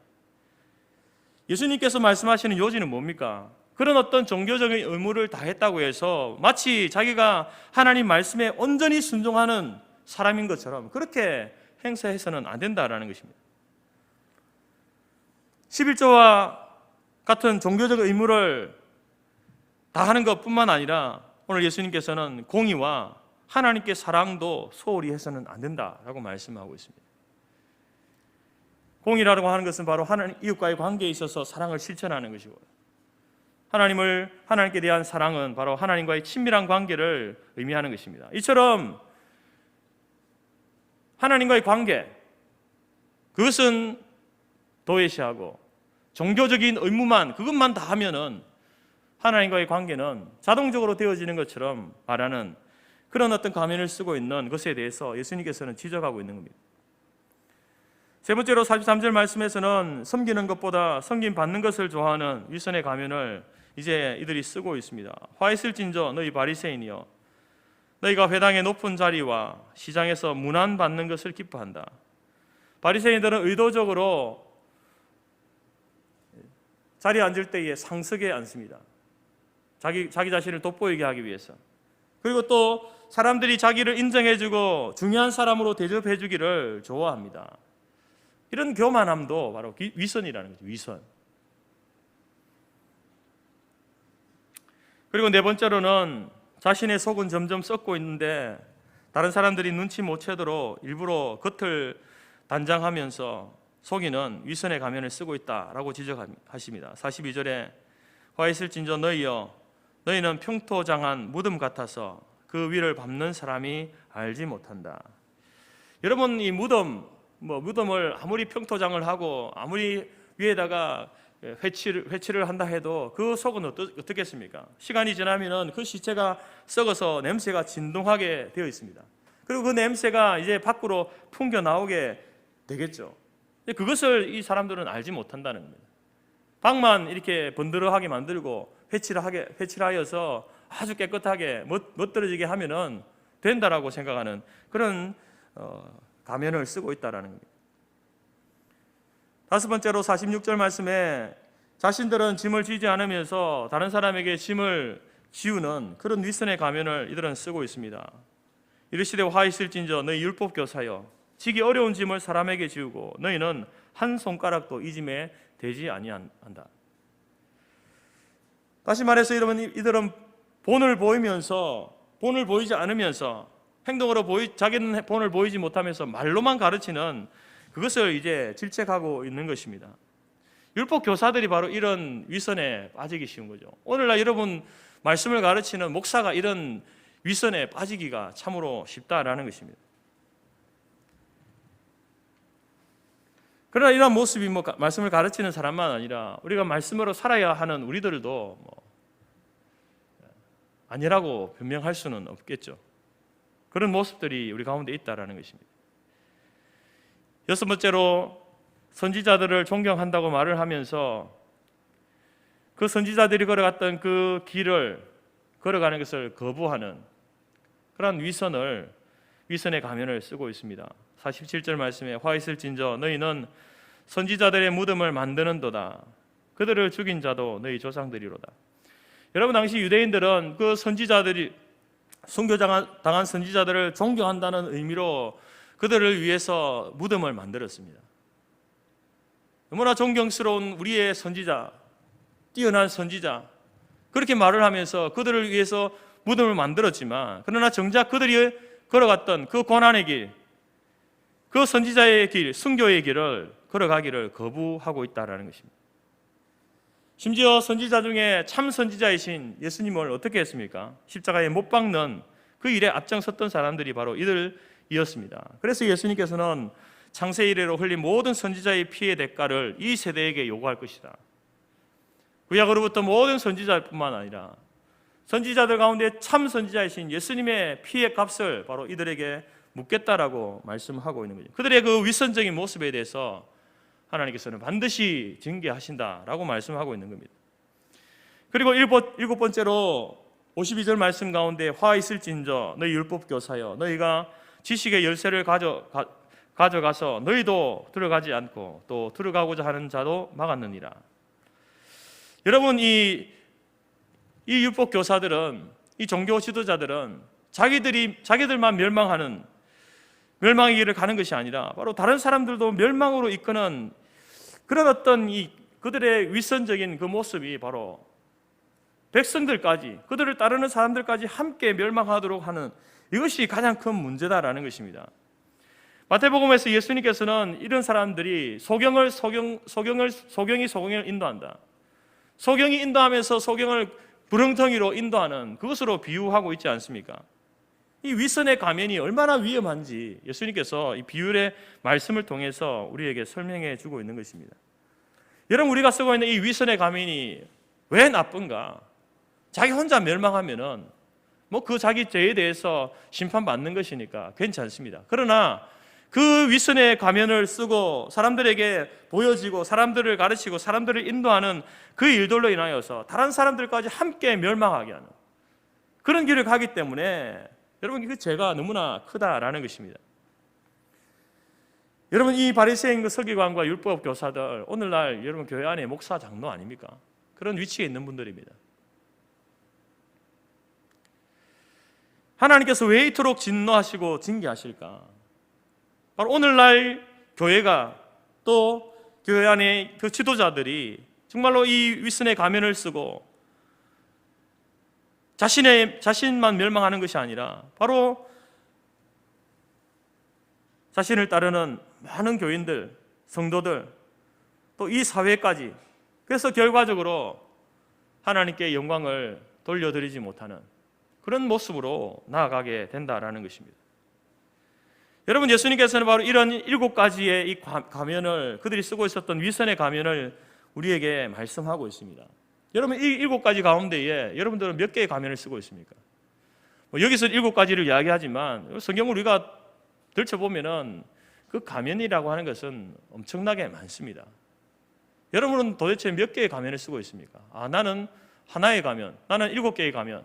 예수님께서 말씀하시는 요지는 뭡니까? 그런 어떤 종교적인 의무를 다했다고 해서 마치 자기가 하나님 말씀에 온전히 순종하는 사람인 것처럼 그렇게 행세해서는 안 된다라는 것입니다. 11조와 같은 종교적 의무를 다하는 것뿐만 아니라 오늘 예수님께서는 공의와 하나님께 사랑도 소홀히 해서는 안 된다라고 말씀하고 있습니다. 공의라고 하는 것은 바로 하나님 이웃과의 관계에 있어서 사랑을 실천하는 것이고, 하나님께 대한 사랑은 바로 하나님과의 친밀한 관계를 의미하는 것입니다. 이처럼 하나님과의 관계, 그것은 도외시하고 종교적인 의무만 그것만 다 하면은 하나님과의 관계는 자동적으로 되어지는 것처럼 말하는 그런 어떤 가면을 쓰고 있는 것에 대해서 예수님께서는 지적하고 있는 겁니다. 세 번째로 43절 말씀에서는 섬기는 것보다 섬김 받는 것을 좋아하는 윗선의 가면을 이제 이들이 쓰고 있습니다. 화 있을진저 너희 바리새인이여, 너희가 회당의 높은 자리와 시장에서 문안 받는 것을 기뻐한다. 바리새인들은 의도적으로 자리에 앉을 때에 상석에 앉습니다. 자기 자신을 돋보이게 하기 위해서. 그리고 또 사람들이 자기를 인정해주고 중요한 사람으로 대접해주기를 좋아합니다. 이런 교만함도 바로 위선이라는 거죠. 위선. 그리고 네 번째로는 자신의 속은 점점 썩고 있는데 다른 사람들이 눈치 못 채도록 일부러 겉을 단장하면서 속이는 위선의 가면을 쓰고 있다라고 지적하십니다. 42절에 화 있을진저 너희여, 너희는 평토장한 무덤 같아서 그 위를 밟는 사람이 알지 못한다. 여러분, 이 무덤을 아무리 평토장을 하고 아무리 위에다가 회치를 한다 해도 그 속은 어떻겠습니까? 시간이 지나면은 그 시체가 썩어서 냄새가 진동하게 되어 있습니다. 그리고 그 냄새가 이제 밖으로 풍겨 나오게 되겠죠. 그것을 이 사람들은 알지 못한다는 겁니다. 방만 이렇게 번들어하게 만들고 회칠하여서 아주 깨끗하게 멋들어지게 하면은 된다라고 생각하는 그런 가면을 쓰고 있다라는 겁니다. 다섯 번째로 46절 말씀에 자신들은 짐을 지지 않으면서 다른 사람에게 짐을 지우는 그런 윗선의 가면을 이들은 쓰고 있습니다. 이르시되 화 있을진저 너희 율법 교사여, 지기 어려운 짐을 사람에게 지우고 너희는 한 손가락도 이 짐에 대지 아니한다. 다시 말해서 이들은 본을 보이지 않으면서 행동으로 자기는 본을 보이지 못하면서 말로만 가르치는 그것을 이제 질책하고 있는 것입니다. 율법 교사들이 바로 이런 위선에 빠지기 쉬운 거죠. 오늘날 여러분 말씀을 가르치는 목사가 이런 위선에 빠지기가 참으로 쉽다라는 것입니다. 그러나 이런 모습이 말씀을 가르치는 사람만 아니라 우리가 말씀으로 살아야 하는 우리들도 아니라고 변명할 수는 없겠죠. 그런 모습들이 우리 가운데 있다라는 것입니다. 여섯 번째로 선지자들을 존경한다고 말을 하면서 그 선지자들이 걸어갔던 그 길을 걸어가는 것을 거부하는 그런 위선의 가면을 쓰고 있습니다. 47절 말씀에 화 있을진저 너희는 선지자들의 무덤을 만드는도다. 그들을 죽인 자도 너희 조상들이로다. 여러분, 당시 유대인들은 그 선지자들이 순교당한 선지자들을 존경한다는 의미로 그들을 위해서 무덤을 만들었습니다. 너무나 존경스러운 우리의 선지자, 뛰어난 선지자, 그렇게 말을 하면서 그들을 위해서 무덤을 만들었지만, 그러나 정작 그들이 걸어갔던 그 고난의 길, 그 선지자의 길, 순교의 길을 걸어가기를 거부하고 있다는 것입니다. 심지어 선지자 중에 참 선지자이신 예수님을 어떻게 했습니까? 십자가에 못 박는 그 일에 앞장섰던 사람들이 바로 이들이었습니다. 그래서 예수님께서는 창세 이래로 흘린 모든 선지자의 피의 대가를 이 세대에게 요구할 것이다. 구약으로부터 모든 선지자뿐만 아니라 선지자들 가운데 참 선지자이신 예수님의 피의 값을 바로 이들에게 묻겠다라고 말씀하고 있는 거죠. 그들의 그 위선적인 모습에 대해서 하나님께서는 반드시 징계하신다라고 말씀하고 있는 겁니다. 그리고 일곱 번째로 52절 말씀 가운데 화 있을진저 너희 율법 교사여 너희가 지식의 열쇠를 가져가서 너희도 들어가지 않고 또 들어가고자 하는 자도 막았느니라. 여러분 이 율법 교사들은 이 종교 지도자들은 자기들만 멸망의 길을 가는 것이 아니라 바로 다른 사람들도 멸망으로 이끄는 그런 어떤 그들의 위선적인 그 모습이 바로 백성들까지 그들을 따르는 사람들까지 함께 멸망하도록 하는 이것이 가장 큰 문제다라는 것입니다. 마태복음에서 예수님께서는 이런 사람들이 소경이 소경을 인도한다. 소경이 인도하면서 소경을 부렁텅이로 인도하는 그것으로 비유하고 있지 않습니까? 이 위선의 가면이 얼마나 위험한지 예수님께서 이 비유의 말씀을 통해서 우리에게 설명해 주고 있는 것입니다. 여러분 우리가 쓰고 있는 이 위선의 가면이 왜 나쁜가? 자기 혼자 멸망하면은 그 자기 죄에 대해서 심판받는 것이니까 괜찮습니다. 그러나 그 위선의 가면을 쓰고 사람들에게 보여지고 사람들을 가르치고 사람들을 인도하는 그 일들로 인하여서 다른 사람들까지 함께 멸망하게 하는 그런 길을 가기 때문에 여러분 그 죄가 너무나 크다라는 것입니다. 여러분 이 바리새인 서기관과 율법 교사들 오늘날 여러분 교회 안에 목사 장로 아닙니까? 그런 위치에 있는 분들입니다. 하나님께서 왜 이토록 진노하시고 징계하실까? 바로 오늘날 교회가 또 교회 안에 그 지도자들이 정말로 이 위선의 가면을 쓰고 자신만 멸망하는 것이 아니라 바로 자신을 따르는 많은 교인들, 성도들 또 이 사회까지 그래서 결과적으로 하나님께 영광을 돌려드리지 못하는 그런 모습으로 나아가게 된다라는 것입니다. 여러분 예수님께서는 바로 이런 7가지의 이 가면을 그들이 쓰고 있었던 위선의 가면을 우리에게 말씀하고 있습니다. 여러분 이 7가지 가운데에 여러분들은 몇 개의 가면을 쓰고 있습니까? 여기서 7가지를 이야기하지만 성경을 우리가 들춰보면은 그 가면이라고 하는 것은 엄청나게 많습니다. 여러분은 도대체 몇 개의 가면을 쓰고 있습니까? 나는 하나의 가면, 나는 7개의 가면,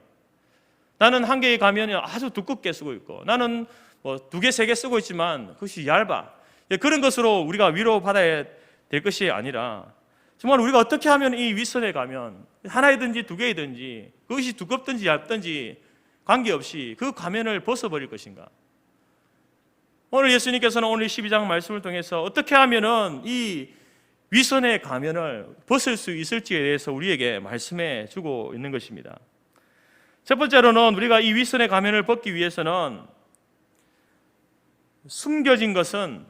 나는 한 개의 가면이 아주 두껍게 쓰고 있고 나는 2개, 3개 쓰고 있지만 그것이 얇아. 그런 것으로 우리가 위로받아야 될 것이 아니라 정말 우리가 어떻게 하면 이 윗선에 가면 하나이든지 2개이든지 그것이 두껍든지 얇든지 관계없이 그 가면을 벗어버릴 것인가? 오늘 예수님께서는 오늘 12장 말씀을 통해서 어떻게 하면은 이 위선의 가면을 벗을 수 있을지에 대해서 우리에게 말씀해 주고 있는 것입니다. 첫 번째로는 우리가 이 위선의 가면을 벗기 위해서는 숨겨진 것은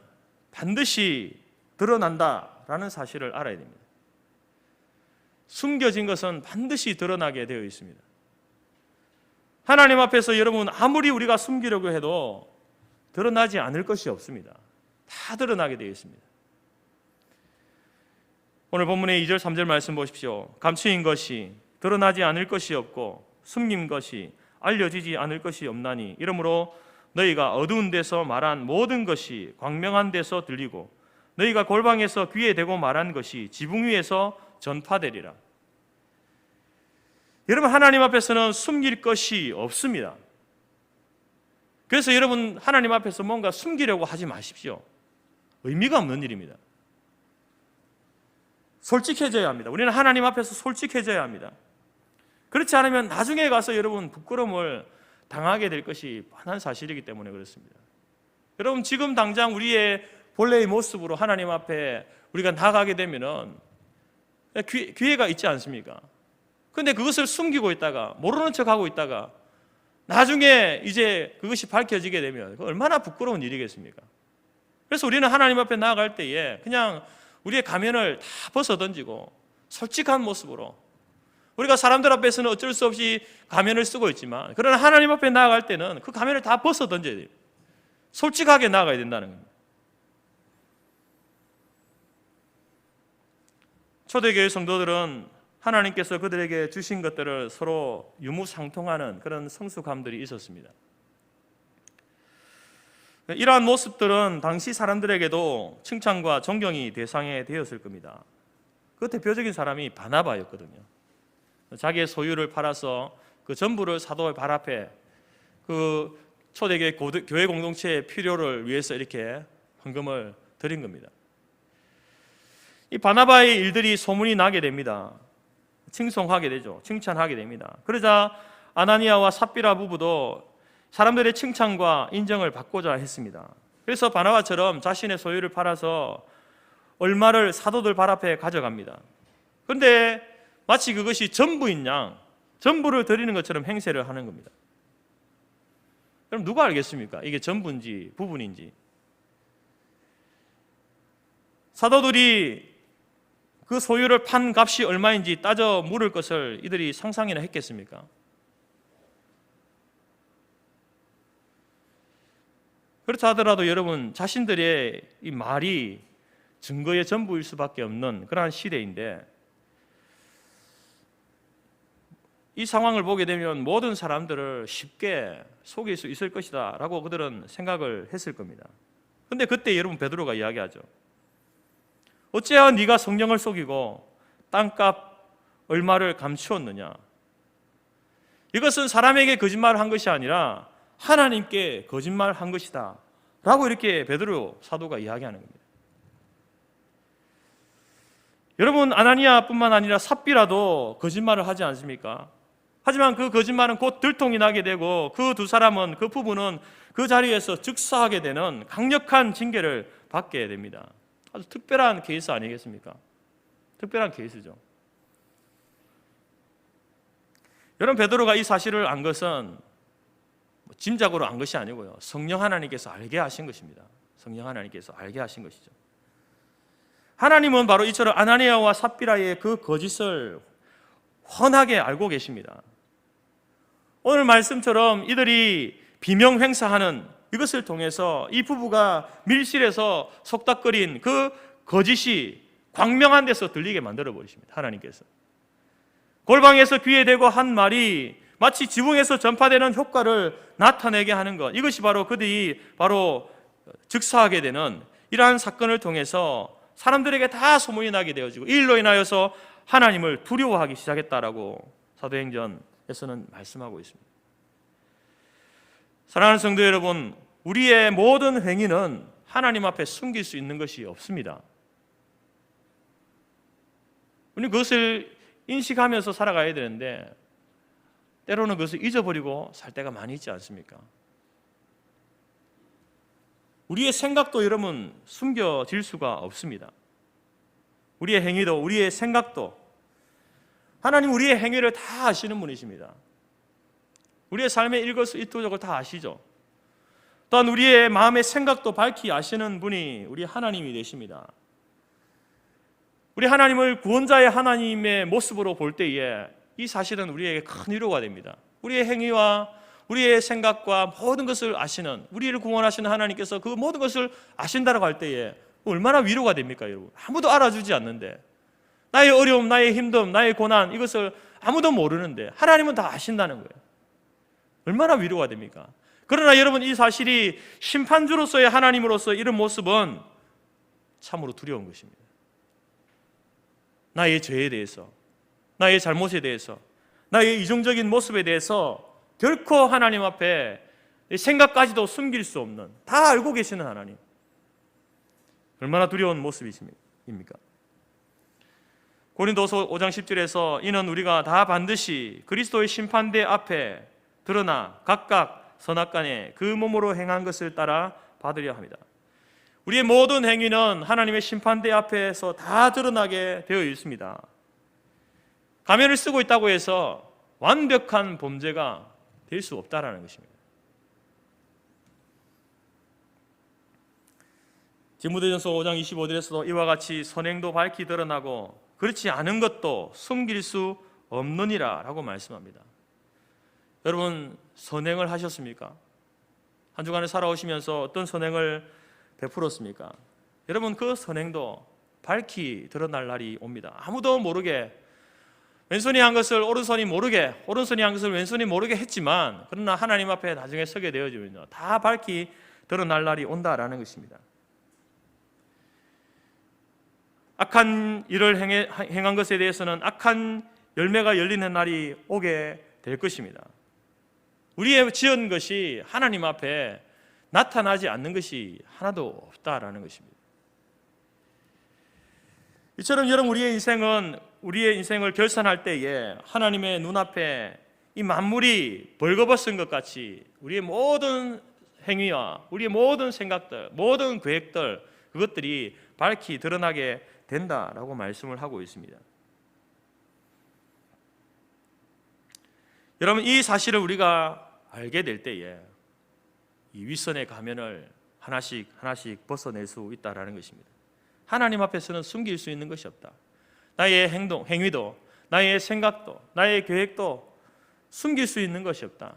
반드시 드러난다라는 사실을 알아야 됩니다. 숨겨진 것은 반드시 드러나게 되어 있습니다. 하나님 앞에서 여러분 아무리 우리가 숨기려고 해도 드러나지 않을 것이 없습니다. 다 드러나게 되어 있습니다. 오늘 본문의 2절 3절 말씀 보십시오. 감추인 것이 드러나지 않을 것이 없고 숨긴 것이 알려지지 않을 것이 없나니 이러므로 너희가 어두운 데서 말한 모든 것이 광명한 데서 들리고 너희가 골방에서 귀에 대고 말한 것이 지붕 위에서 전파되리라. 여러분 하나님 앞에서는 숨길 것이 없습니다. 그래서 여러분 하나님 앞에서 뭔가 숨기려고 하지 마십시오. 의미가 없는 일입니다. 솔직해져야 합니다. 우리는 하나님 앞에서 솔직해져야 합니다. 그렇지 않으면 나중에 가서 여러분 부끄러움을 당하게 될 것이 뻔한 사실이기 때문에 그렇습니다. 여러분 지금 당장 우리의 본래의 모습으로 하나님 앞에 우리가 나가게 되면은 기회가 있지 않습니까? 그런데 그것을 숨기고 있다가 모르는 척하고 있다가 나중에 이제 그것이 밝혀지게 되면 얼마나 부끄러운 일이겠습니까? 그래서 우리는 하나님 앞에 나아갈 때에 그냥 우리의 가면을 다 벗어던지고 솔직한 모습으로 우리가 사람들 앞에서는 어쩔 수 없이 가면을 쓰고 있지만 그러나 하나님 앞에 나아갈 때는 그 가면을 다 벗어던져야 돼요. 솔직하게 나아가야 된다는 겁니다. 초대교회 성도들은 하나님께서 그들에게 주신 것들을 서로 유무상통하는 그런 성숙함들이 있었습니다. 이러한 모습들은 당시 사람들에게도 칭찬과 존경이 대상이 되었을 겁니다. 그 대표적인 사람이 바나바였거든요. 자기의 소유를 팔아서 그 전부를 사도의 발 앞에 그 초대교회 교회 공동체의 필요를 위해서 이렇게 헌금을 드린 겁니다. 이 바나바의 일들이 소문이 나게 됩니다. 칭송하게 되죠. 칭찬하게 됩니다. 그러자 아나니아와 삽비라 부부도 사람들의 칭찬과 인정을 받고자 했습니다. 그래서 바나바처럼 자신의 소유를 팔아서 얼마를 사도들 발 앞에 가져갑니다. 그런데 마치 그것이 전부인 양, 전부를 드리는 것처럼 행세를 하는 겁니다. 그럼 누가 알겠습니까? 이게 전부인지 부분인지. 사도들이 그 소유를 판 값이 얼마인지 따져 물을 것을 이들이 상상이나 했겠습니까? 그렇다 하더라도 여러분, 자신들의 이 말이 증거의 전부일 수밖에 없는 그러한 시대인데, 이 상황을 보게 되면 모든 사람들을 쉽게 속일 수 있을 것이다 라고 그들은 생각을 했을 겁니다. 그런데 그때 여러분, 베드로가 이야기하죠. 어찌하여 네가 성령을 속이고 땅값 얼마를 감추었느냐? 이것은 사람에게 거짓말을 한 것이 아니라 하나님께 거짓말을 한 것이다 라고 이렇게 베드로 사도가 이야기하는 겁니다. 여러분, 아나니아뿐만 아니라 삽비라도 거짓말을 하지 않습니까? 하지만 그 거짓말은 곧 들통이 나게 되고 그 두 사람은, 그 부부는 그 자리에서 즉사하게 되는 강력한 징계를 받게 됩니다. 아주 특별한 케이스 아니겠습니까? 특별한 케이스죠. 여러분, 베드로가 이 사실을 안 것은 짐작으로 안 것이 아니고요, 성령 하나님께서 알게 하신 것입니다. 성령 하나님께서 알게 하신 것이죠. 하나님은 바로 이처럼 아나니아와 삽비라의 그 거짓을 훤하게 알고 계십니다. 오늘 말씀처럼 이들이 비명 횡사하는 이것을 통해서 이 부부가 밀실에서 속닥거린 그 거짓이 광명한 데서 들리게 만들어 버리십니다. 하나님께서 골방에서 귀에 대고 한 말이 마치 지붕에서 전파되는 효과를 나타내게 하는 것, 이것이 바로 그들이 바로 즉사하게 되는 이러한 사건을 통해서 사람들에게 다 소문이 나게 되어지고, 이 일로 인하여서 하나님을 두려워하기 시작했다라고 사도행전에서는 말씀하고 있습니다. 사랑하는 성도 여러분, 우리의 모든 행위는 하나님 앞에 숨길 수 있는 것이 없습니다. 우리는 그것을 인식하면서 살아가야 되는데 때로는 그것을 잊어버리고 살 때가 많이 있지 않습니까? 우리의 생각도 여러분 숨겨질 수가 없습니다. 우리의 행위도, 우리의 생각도. 하나님 우리의 행위를 다 아시는 분이십니다. 우리의 삶의 일거수일투족을 다 아시죠. 또한 우리의 마음의 생각도 밝히 아시는 분이 우리 하나님이 되십니다. 우리 하나님을 구원자의 하나님의 모습으로 볼 때에 이 사실은 우리에게 큰 위로가 됩니다. 우리의 행위와 우리의 생각과 모든 것을 아시는, 우리를 구원하시는 하나님께서 그 모든 것을 아신다라고 할 때에 얼마나 위로가 됩니까, 여러분? 아무도 알아주지 않는데, 나의 어려움, 나의 힘듦, 나의 고난, 이것을 아무도 모르는데 하나님은 다 아신다는 거예요. 얼마나 위로가 됩니까? 그러나 여러분, 이 사실이 심판주로서의 하나님으로서 이런 모습은 참으로 두려운 것입니다. 나의 죄에 대해서, 나의 잘못에 대해서, 나의 이중적인 모습에 대해서 결코 하나님 앞에 생각까지도 숨길 수 없는, 다 알고 계시는 하나님, 얼마나 두려운 모습입니까? 고린도서 5장 10절에서 이는 우리가 다 반드시 그리스도의 심판대 앞에 드러나 각각 선악간에 그 몸으로 행한 것을 따라 받으려 합니다. 우리의 모든 행위는 하나님의 심판대 앞에서 다 드러나게 되어 있습니다. 가면을 쓰고 있다고 해서 완벽한 범죄가 될 수 없다라는 것입니다. 디모데전서 5장 25절에서도 이와 같이 선행도 밝히 드러나고 그렇지 않은 것도 숨길 수 없느니라 라고 말씀합니다. 여러분, 선행을 하셨습니까? 한 주간을 살아오시면서 어떤 선행을 베풀었습니까? 여러분, 그 선행도 밝히 드러날 날이 옵니다. 아무도 모르게, 왼손이 한 것을 오른손이 모르게, 오른손이 한 것을 왼손이 모르게 했지만, 그러나 하나님 앞에 나중에 서게 되어지면요, 다 밝히 드러날 날이 온다라는 것입니다. 악한 일을 행한 것에 대해서는 악한 열매가 열리는 날이 오게 될 것입니다. 우리의 지은 것이 하나님 앞에 나타나지 않는 것이 하나도 없다라는 것입니다. 이처럼 여러분, 우리의 인생을 결산할 때에 하나님의 눈앞에 이 만물이 벌거벗은 것 같이 우리의 모든 행위와 우리의 모든 생각들, 모든 계획들, 그것들이 밝히 드러나게 된다라고 말씀을 하고 있습니다. 여러분, 이 사실을 우리가 알게 될 때에 이 윗선의 가면을 하나씩 벗어낼 수 있다라는 것입니다. 하나님 앞에서는 숨길 수 있는 것이 없다. 나의 행위도, 나의 생각도, 나의 계획도 숨길 수 있는 것이 없다.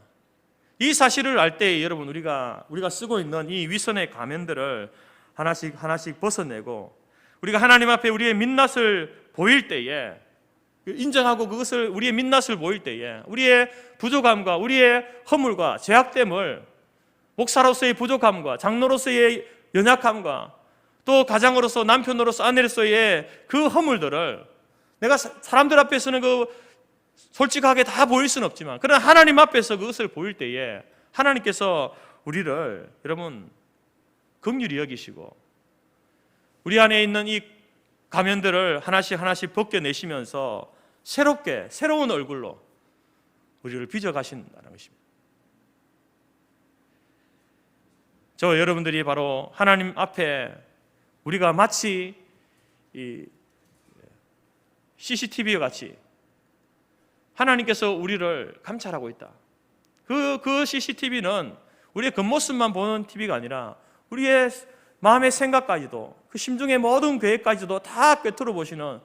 이 사실을 알 때 여러분, 우리가 쓰고 있는 이 윗선의 가면들을 하나씩 벗어내고 우리가 하나님 앞에 우리의 민낯을 보일 때에 인정하고 그것을 우리의 민낯을 보일 때에 우리의 부족함과 우리의 허물과 죄악됨을 목사로서의 부족함과 장로로서의 연약함과 또 가장으로서 남편으로서 아내로서의 그 허물들을 내가 사람들 앞에서는 솔직하게 다 보일 수는 없지만 그러나 하나님 앞에서 그것을 보일 때에 하나님께서 우리를 여러분 긍휼히 여기시고 우리 안에 있는 이 가면들을 하나씩 벗겨내시면서 새로운 얼굴로 우리를 빚어가신다는 것입니다. 저 여러분들이 바로 하나님 앞에 우리가 마치 이 CCTV와 같이 하나님께서 우리를 감찰하고 있다. 그 CCTV는 우리의 겉모습만 보는 TV가 아니라 우리의 마음의 생각까지도 그 심중의 모든 계획까지도 다 꿰뚫어 보시는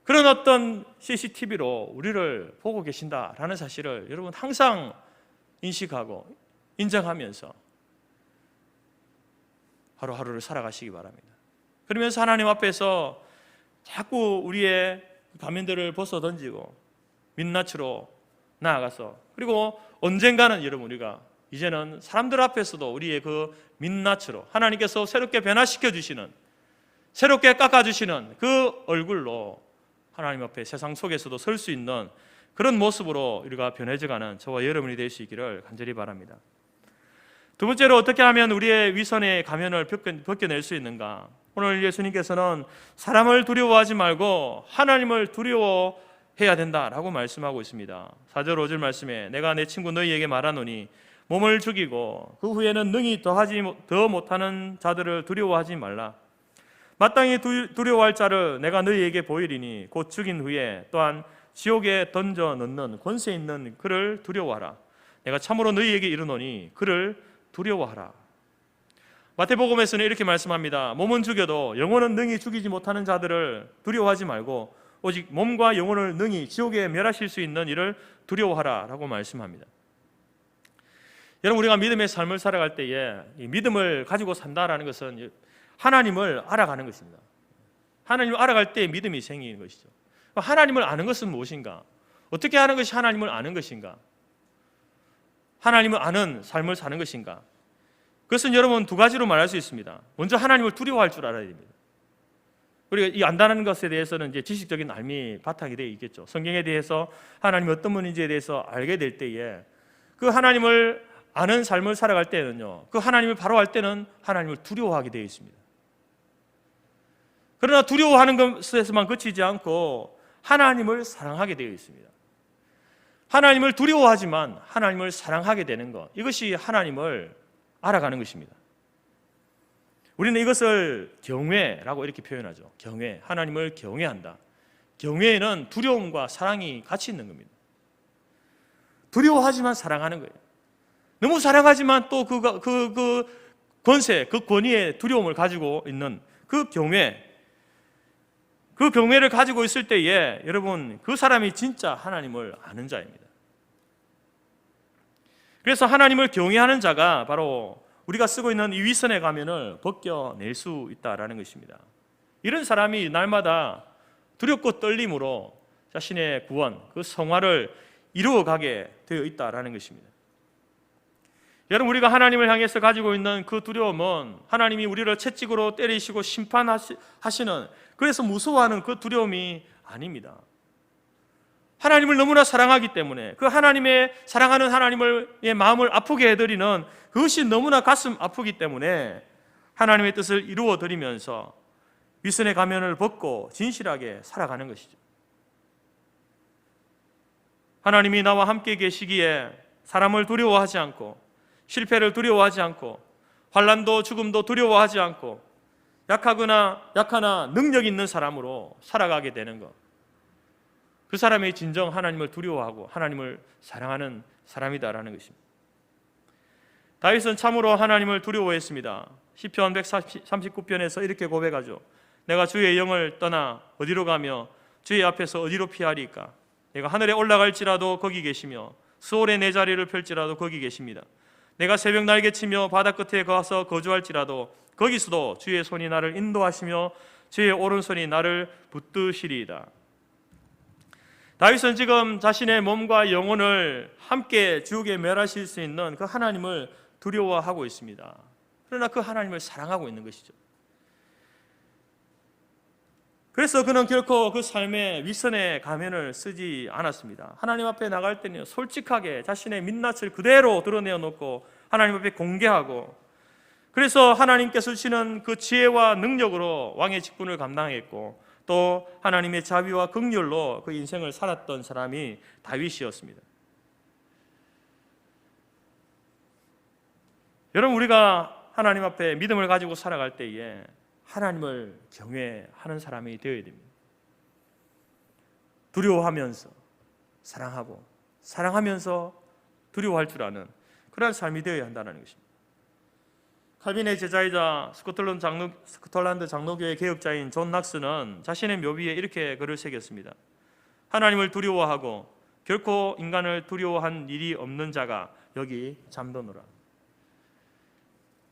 그런 어떤 CCTV로 우리를 보고 계신다라는 사실을 여러분 항상 인식하고 인정하면서 하루하루를 살아가시기 바랍니다. 그러면서 하나님 앞에서 자꾸 우리의 가면들을 벗어 던지고 민낯으로 나아가서 그리고 언젠가는 여러분 우리가 이제는 사람들 앞에서도 우리의 그 민낯으로 하나님께서 새롭게 변화시켜 주시는 새롭게 깎아 주시는 그 얼굴로 하나님 앞에 세상 속에서도 설 수 있는 그런 모습으로 우리가 변해져가는 저와 여러분이 될 수 있기를 간절히 바랍니다. 두 번째로 어떻게 하면 우리의 위선의 가면을 벗겨낼 수 있는가? 오늘 예수님께서는 사람을 두려워하지 말고 하나님을 두려워해야 된다라고 말씀하고 있습니다. 4절 5절 말씀에 내가 내 친구 너희에게 말하노니 몸을 죽이고 그 후에는 능히 더 못하는 자들을 두려워하지 말라. 마땅히 두려워할 자를 내가 너희에게 보이리니 곧 죽인 후에 또한 지옥에 던져 넣는 권세 있는 그를 두려워하라. 내가 참으로 너희에게 이르노니 그를 두려워하라. 마태복음에서는 이렇게 말씀합니다. 몸은 죽여도 영혼은 능히 죽이지 못하는 자들을 두려워하지 말고 오직 몸과 영혼을 능히 지옥에 멸하실 수 있는 이를 두려워하라 라고 말씀합니다. 여러분, 우리가 믿음의 삶을 살아갈 때에 이 믿음을 가지고 산다라는 것은 하나님을 알아가는 것입니다. 하나님을 알아갈 때 믿음이 생기는 것이죠. 하나님을 아는 것은 무엇인가? 어떻게 하는 것이 하나님을 아는 것인가? 하나님을 아는 삶을 사는 것인가? 그것은 여러분 두 가지로 말할 수 있습니다. 먼저 하나님을 두려워할 줄 알아야 됩니다. 우리가 이 안다는 것에 대해서는 이제 지식적인 알미 바탕이 되어 있겠죠. 성경에 대해서 하나님이 어떤 분인지에 대해서 알게 될 때에 그 하나님을 아는 삶을 살아갈 때는요, 그 하나님을 바로 알 때는 하나님을 두려워하게 되어 있습니다. 그러나 두려워하는 것에서만 그치지 않고 하나님을 사랑하게 되어 있습니다. 하나님을 두려워하지만 하나님을 사랑하게 되는 것, 이것이 하나님을 알아가는 것입니다. 우리는 이것을 경외라고 이렇게 표현하죠. 경외, 하나님을 경외한다. 경외에는 두려움과 사랑이 같이 있는 겁니다. 두려워하지만 사랑하는 거예요. 너무 사랑하지만 또 그 권세, 그 권위의 두려움을 가지고 있는 그 경외, 그 경외를 가지고 있을 때에 여러분 그 사람이 진짜 하나님을 아는 자입니다. 그래서 하나님을 경외하는 자가 바로 우리가 쓰고 있는 이 위선의 가면을 벗겨낼 수 있다라는 것입니다. 이런 사람이 날마다 두렵고 떨림으로 자신의 구원, 그 성화를 이루어가게 되어 있다라는 것입니다. 여러분, 우리가 하나님을 향해서 가지고 있는 그 두려움은 하나님이 우리를 채찍으로 때리시고 심판하시는, 그래서 무서워하는 그 두려움이 아닙니다. 하나님을 너무나 사랑하기 때문에 그 하나님의 사랑하는 하나님의 마음을 아프게 해드리는 그것이 너무나 가슴 아프기 때문에 하나님의 뜻을 이루어 드리면서 위선의 가면을 벗고 진실하게 살아가는 것이죠. 하나님이 나와 함께 계시기에 사람을 두려워하지 않고, 실패를 두려워하지 않고, 환난도 죽음도 두려워하지 않고, 약하나 능력 있는 사람으로 살아가게 되는 것, 그 사람이 진정 하나님을 두려워하고 하나님을 사랑하는 사람이다라는 것입니다. 다윗은 참으로 하나님을 두려워했습니다. 시편 139편에서 이렇게 고백하죠. 내가 주의 영을 떠나 어디로 가며 주의 앞에서 어디로 피하리까? 내가 하늘에 올라갈지라도 거기 계시며 수월에 내 자리를 펼지라도 거기 계십니다. 내가 새벽 날개치며 바다 끝에 가서 거주할지라도 거기서도 주의 손이 나를 인도하시며 주의 오른손이 나를 붙드시리이다. 다윗은 지금 자신의 몸과 영혼을 함께 지옥에 멸하실 수 있는 그 하나님을 두려워하고 있습니다. 그러나 그 하나님을 사랑하고 있는 것이죠. 그래서 그는 결코 그 삶에 위선의 가면을 쓰지 않았습니다. 하나님 앞에 나갈 때는 솔직하게 자신의 민낯을 그대로 드러내어 놓고 하나님 앞에 공개하고, 그래서 하나님께서 주시는 그 지혜와 능력으로 왕의 직분을 감당했고, 또 하나님의 자비와 긍휼로 그 인생을 살았던 사람이 다윗이었습니다. 여러분, 우리가 하나님 앞에 믿음을 가지고 살아갈 때에 하나님을 경외하는 사람이 되어야 됩니다. 두려워하면서 사랑하고, 사랑하면서 두려워할 줄 아는 그런 삶이 되어야 한다는 것입니다. 칼빈의 제자이자 스코틀랜드 장로교의 개혁자인 존 낙스는 자신의 묘비에 이렇게 글을 새겼습니다. 하나님을 두려워하고 결코 인간을 두려워한 일이 없는 자가 여기 잠드노라.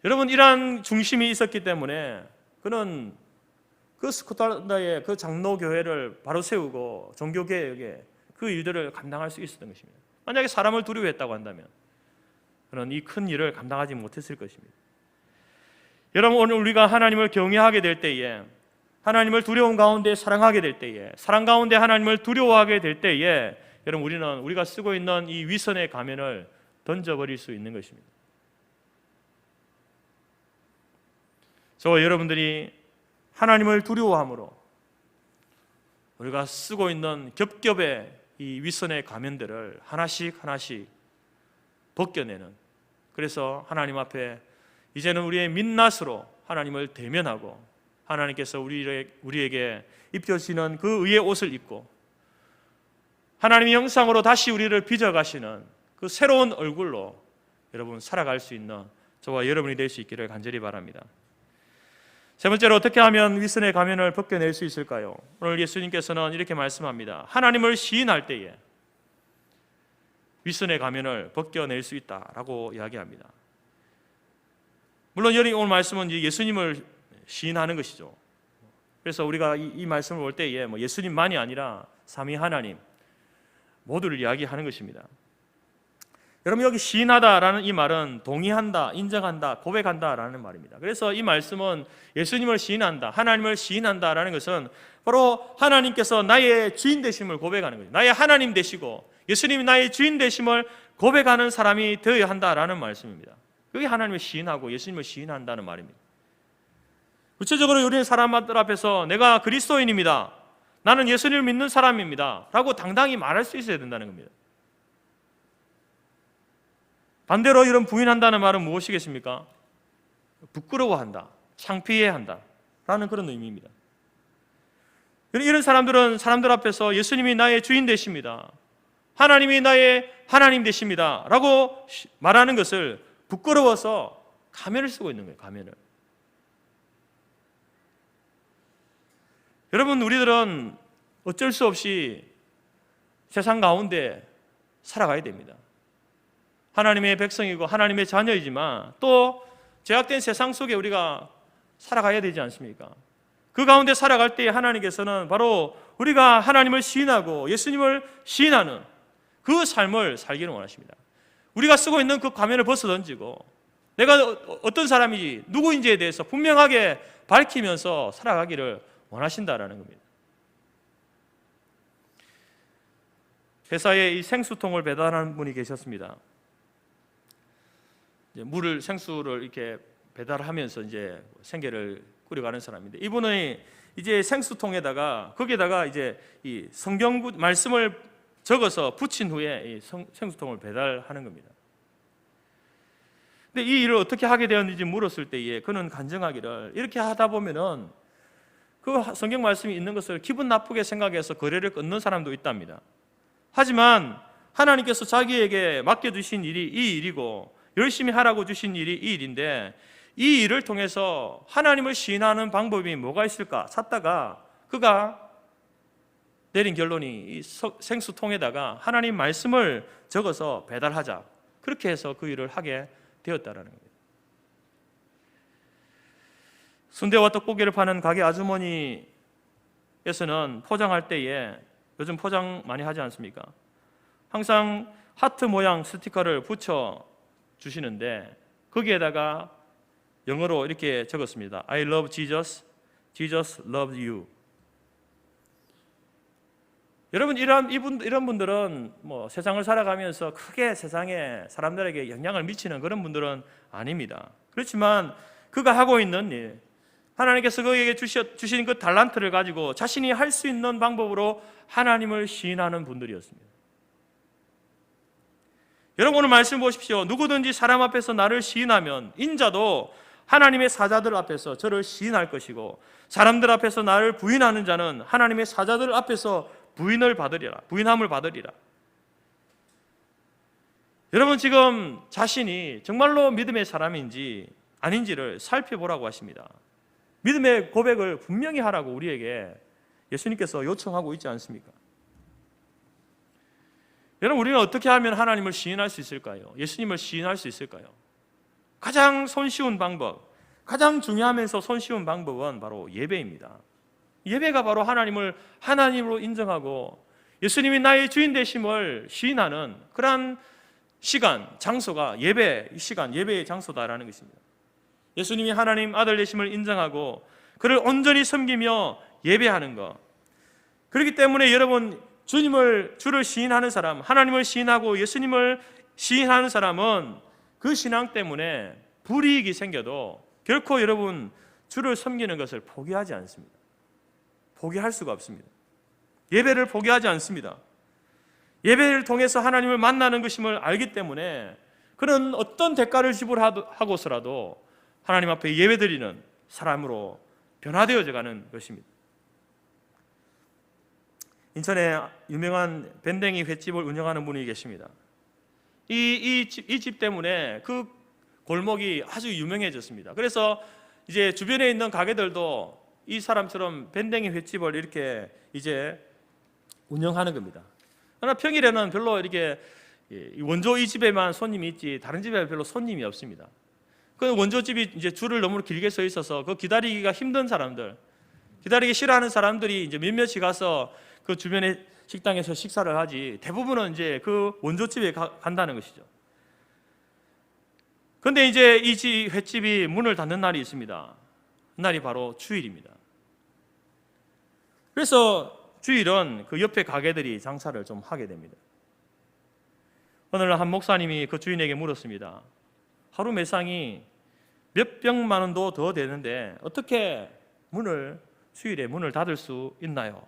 여러분, 이러한 중심이 있었기 때문에 그는 그 스코틀랜드의 그 장로교회를 바로 세우고 종교개혁에 그 일들을 감당할 수 있었던 것입니다. 만약에 사람을 두려워했다고 한다면 그는 이 큰 일을 감당하지 못했을 것입니다. 여러분, 오늘 우리가 하나님을 경외하게 될 때에, 하나님을 두려움 가운데 사랑하게 될 때에, 사랑 가운데 하나님을 두려워하게 될 때에, 여러분, 우리는 우리가 쓰고 있는 이 위선의 가면을 던져버릴 수 있는 것입니다. 저와 여러분들이 하나님을 두려워함으로 우리가 쓰고 있는 겹겹의 이 위선의 가면들을 하나씩 벗겨내는, 그래서 하나님 앞에 이제는 우리의 민낯으로 하나님을 대면하고 하나님께서 우리에게 입혀주시는 그 의의 옷을 입고 하나님의 형상으로 다시 우리를 빚어가시는 그 새로운 얼굴로 여러분 살아갈 수 있는 저와 여러분이 될 수 있기를 간절히 바랍니다. 세 번째로, 어떻게 하면 위선의 가면을 벗겨낼 수 있을까요? 오늘 예수님께서는 이렇게 말씀합니다. 하나님을 시인할 때에 위선의 가면을 벗겨낼 수 있다라고 이야기합니다. 물론 오늘 말씀은 예수님을 시인하는 것이죠. 그래서 우리가 이 말씀을 볼 때에 예수님만이 아니라 삼위 하나님 모두를 이야기하는 것입니다. 여러분, 여기 시인하다라는 이 말은 동의한다, 인정한다, 고백한다라는 말입니다. 그래서 이 말씀은 예수님을 시인한다, 하나님을 시인한다라는 것은 바로 하나님께서 나의 주인 되심을 고백하는 거예요. 나의 하나님 되시고 예수님이 나의 주인 되심을 고백하는 사람이 되어야 한다라는 말씀입니다. 그게 하나님을 시인하고 예수님을 시인한다는 말입니다. 구체적으로 우리 사람들 앞에서 내가 그리스도인입니다, 나는 예수님을 믿는 사람입니다 라고 당당히 말할 수 있어야 된다는 겁니다. 반대로 이런 부인한다는 말은 무엇이겠습니까? 부끄러워한다, 창피해한다 라는 그런 의미입니다. 이런 사람들은 사람들 앞에서 예수님이 나의 주인 되십니다, 하나님이 나의 하나님 되십니다 라고 말하는 것을 부끄러워서 가면을 쓰고 있는 거예요. 가면을. 여러분, 우리들은 어쩔 수 없이 세상 가운데 살아가야 됩니다. 하나님의 백성이고 하나님의 자녀이지만 또 죄악된 세상 속에 우리가 살아가야 되지 않습니까? 그 가운데 살아갈 때 하나님께서는 바로 우리가 하나님을 시인하고 예수님을 시인하는 그 삶을 살기를 원하십니다. 우리가 쓰고 있는 그 가면을 벗어던지고 내가 어떤 사람인지 누구인지에 대해서 분명하게 밝히면서 살아가기를 원하신다라는 겁니다. 회사에 이 생수통을 배달하는 분이 계셨습니다. 이제 생수를 이렇게 배달하면서 이제 생계를 꾸려가는 사람인데, 이분은 이제 생수통에다가 거기에다가 이제 이 성경 말씀을 적어서 붙인 후에 이 생수통을 배달하는 겁니다. 근데 이 일을 어떻게 하게 되었는지 물었을 때에 그는 간증하기를, 이렇게 하다 보면은 그 성경 말씀이 있는 것을 기분 나쁘게 생각해서 거래를 끊는 사람도 있답니다. 하지만 하나님께서 자기에게 맡겨주신 일이 이 일이고 열심히 하라고 주신 일이 이 일인데, 이 일을 통해서 하나님을 시인하는 방법이 뭐가 있을까 찾다가 그가 내린 결론이 이 생수통에다가 하나님 말씀을 적어서 배달하자, 그렇게 해서 그 일을 하게 되었다라는 겁니다. 순대와 떡고기를 파는 가게 아주머니에서는 포장할 때에, 요즘 포장 많이 하지 않습니까? 항상 하트 모양 스티커를 붙여 주시는데 거기에다가 영어로 이렇게 적었습니다. I love Jesus, Jesus loves you. 여러분, 이런 분들은 뭐 세상을 살아가면서 크게 세상에 사람들에게 영향을 미치는 그런 분들은 아닙니다. 그렇지만 그가 하고 있는 일, 하나님께서 그에게 주신 그 달란트를 가지고 자신이 할 수 있는 방법으로 하나님을 시인하는 분들이었습니다. 여러분, 오늘 말씀 보십시오. 누구든지 사람 앞에서 나를 시인하면 인자도 하나님의 사자들 앞에서 저를 시인할 것이고, 사람들 앞에서 나를 부인하는 자는 하나님의 사자들 앞에서 부인함을 받으리라. 여러분, 지금 자신이 정말로 믿음의 사람인지 아닌지를 살펴보라고 하십니다. 믿음의 고백을 분명히 하라고 우리에게 예수님께서 요청하고 있지 않습니까? 여러분, 우리는 어떻게 하면 하나님을 시인할 수 있을까요? 예수님을 시인할 수 있을까요? 가장 손쉬운 방법, 가장 중요하면서 손쉬운 방법은 바로 예배입니다. 예배가 바로 하나님을 하나님으로 인정하고 예수님이 나의 주인 되심을 시인하는 그러한 시간, 장소가 예배의 시간, 예배의 장소다라는 것입니다. 예수님이 하나님 아들 되심을 인정하고 그를 온전히 섬기며 예배하는 것. 그렇기 때문에 여러분, 주를 시인하는 사람, 하나님을 시인하고 예수님을 시인하는 사람은 그 신앙 때문에 불이익이 생겨도 결코 여러분 주를 섬기는 것을 포기하지 않습니다. 포기할 수가 없습니다. 예배를 포기하지 않습니다. 예배를 통해서 하나님을 만나는 것임을 알기 때문에 그는 어떤 대가를 지불하고서라도 하나님 앞에 예배드리는 사람으로 변화되어져 가는 것입니다. 인천에 유명한 밴댕이 횟집을 운영하는 분이 계십니다. 이 집 때문에 그 골목이 아주 유명해졌습니다. 그래서 이제 주변에 있는 가게들도 이 사람처럼 밴댕이 횟집을 이렇게 이제 운영하는 겁니다. 그러나 평일에는 별로 이렇게 원조 이 집에만 손님이 있지 다른 집에 별로 손님이 없습니다. 그 원조집이 이제 줄을 너무 길게 서 있어서 그 기다리기가 힘든 사람들, 기다리기 싫어하는 사람들이 이제 몇몇이 가서 그 주변의 식당에서 식사를 하지 대부분은 이제 그 원조집에 간다는 것이죠. 그런데 이제 이 횟집이 문을 닫는 날이 있습니다. 그날이 바로 주일입니다. 그래서 주일은 그 옆에 가게들이 장사를 좀 하게 됩니다. 오늘 한 목사님이 그 주인에게 물었습니다. 하루 매상이 몇백만 원도 더 되는데 어떻게 주일에 문을 닫을 수 있나요?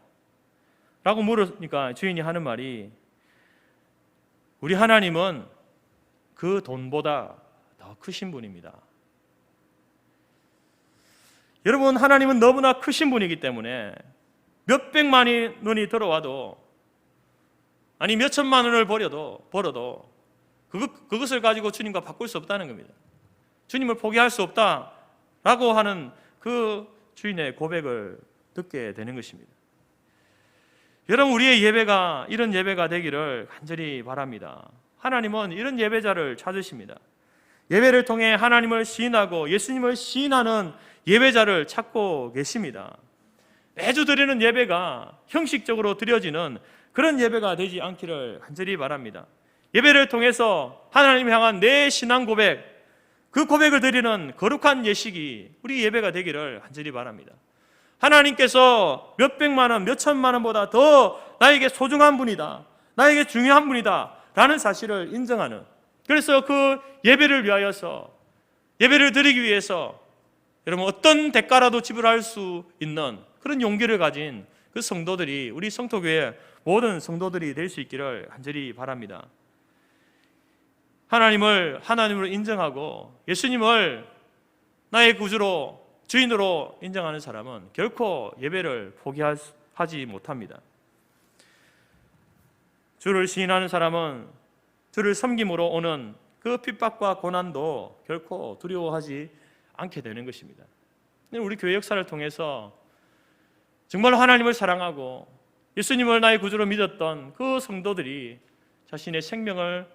라고 물으니까 주인이 하는 말이, 우리 하나님은 그 돈보다 더 크신 분입니다. 여러분, 하나님은 너무나 크신 분이기 때문에 몇백만 원이 들어와도, 아니 몇천만 원을 벌어도 그것을 가지고 주님과 바꿀 수 없다는 겁니다. 주님을 포기할 수 없다라고 하는 그 주인의 고백을 듣게 되는 것입니다. 여러분, 우리의 예배가 이런 예배가 되기를 간절히 바랍니다. 하나님은 이런 예배자를 찾으십니다. 예배를 통해 하나님을 시인하고 예수님을 시인하는 예배자를 찾고 계십니다. 매주 드리는 예배가 형식적으로 드려지는 그런 예배가 되지 않기를 간절히 바랍니다. 예배를 통해서 하나님 향한 내 신앙 고백, 그 고백을 드리는 거룩한 예식이 우리 예배가 되기를 간절히 바랍니다. 하나님께서 몇백만 원, 몇천만 원보다 더 나에게 소중한 분이다, 나에게 중요한 분이다 라는 사실을 인정하는, 그래서 그 예배를 위하여서, 예배를 드리기 위해서 여러분 어떤 대가라도 지불할 수 있는 그런 용기를 가진 그 성도들이, 우리 성토교회 모든 성도들이 될 수 있기를 간절히 바랍니다. 하나님을 하나님으로 인정하고 예수님을 나의 구주로, 주인으로 인정하는 사람은 결코 예배를 포기하지 못합니다. 주를 시인하는 사람은 주를 섬김으로 오는 그 핍박과 고난도 결코 두려워하지 않게 되는 것입니다. 우리 교회 역사를 통해서 정말 하나님을 사랑하고 예수님을 나의 구주로 믿었던 그 성도들이 자신의 생명을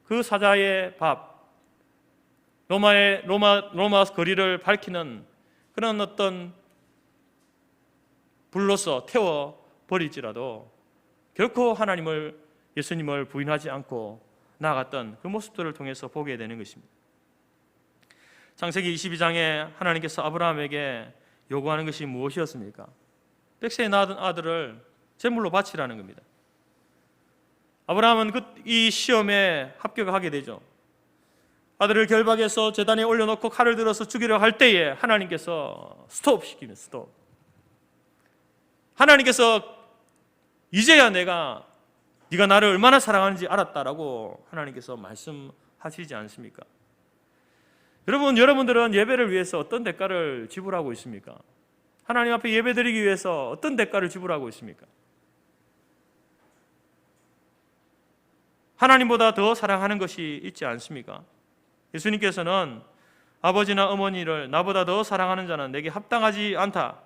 그 사자의 밥, 로마 거리를 밝히는 그런 어떤 불로서 태워 버릴지라도 결코 하나님을, 예수님을 부인하지 않고 나아갔던 그 모습들을 통해서 보게 되는 것입니다. 창세기 22장에 하나님께서 아브라함에게 요구하는 것이 무엇이었습니까? 백세에 낳은 아들을 제물로 바치라는 겁니다. 아브라함은 이 시험에 합격하게 되죠. 아들을 결박해서 제단에 올려놓고 칼을 들어서 죽이려 할 때에 하나님께서 스톱 시키면 스톱. 하나님께서 이제야 네가 나를 얼마나 사랑하는지 알았다라고 하나님께서 말씀하시지 않습니까? 여러분들은 예배를 위해서 어떤 대가를 지불하고 있습니까? 하나님 앞에 예배드리기 위해서 어떤 대가를 지불하고 있습니까? 하나님보다 더 사랑하는 것이 있지 않습니까? 예수님께서는 아버지나 어머니를 나보다 더 사랑하는 자는 내게 합당하지 않다,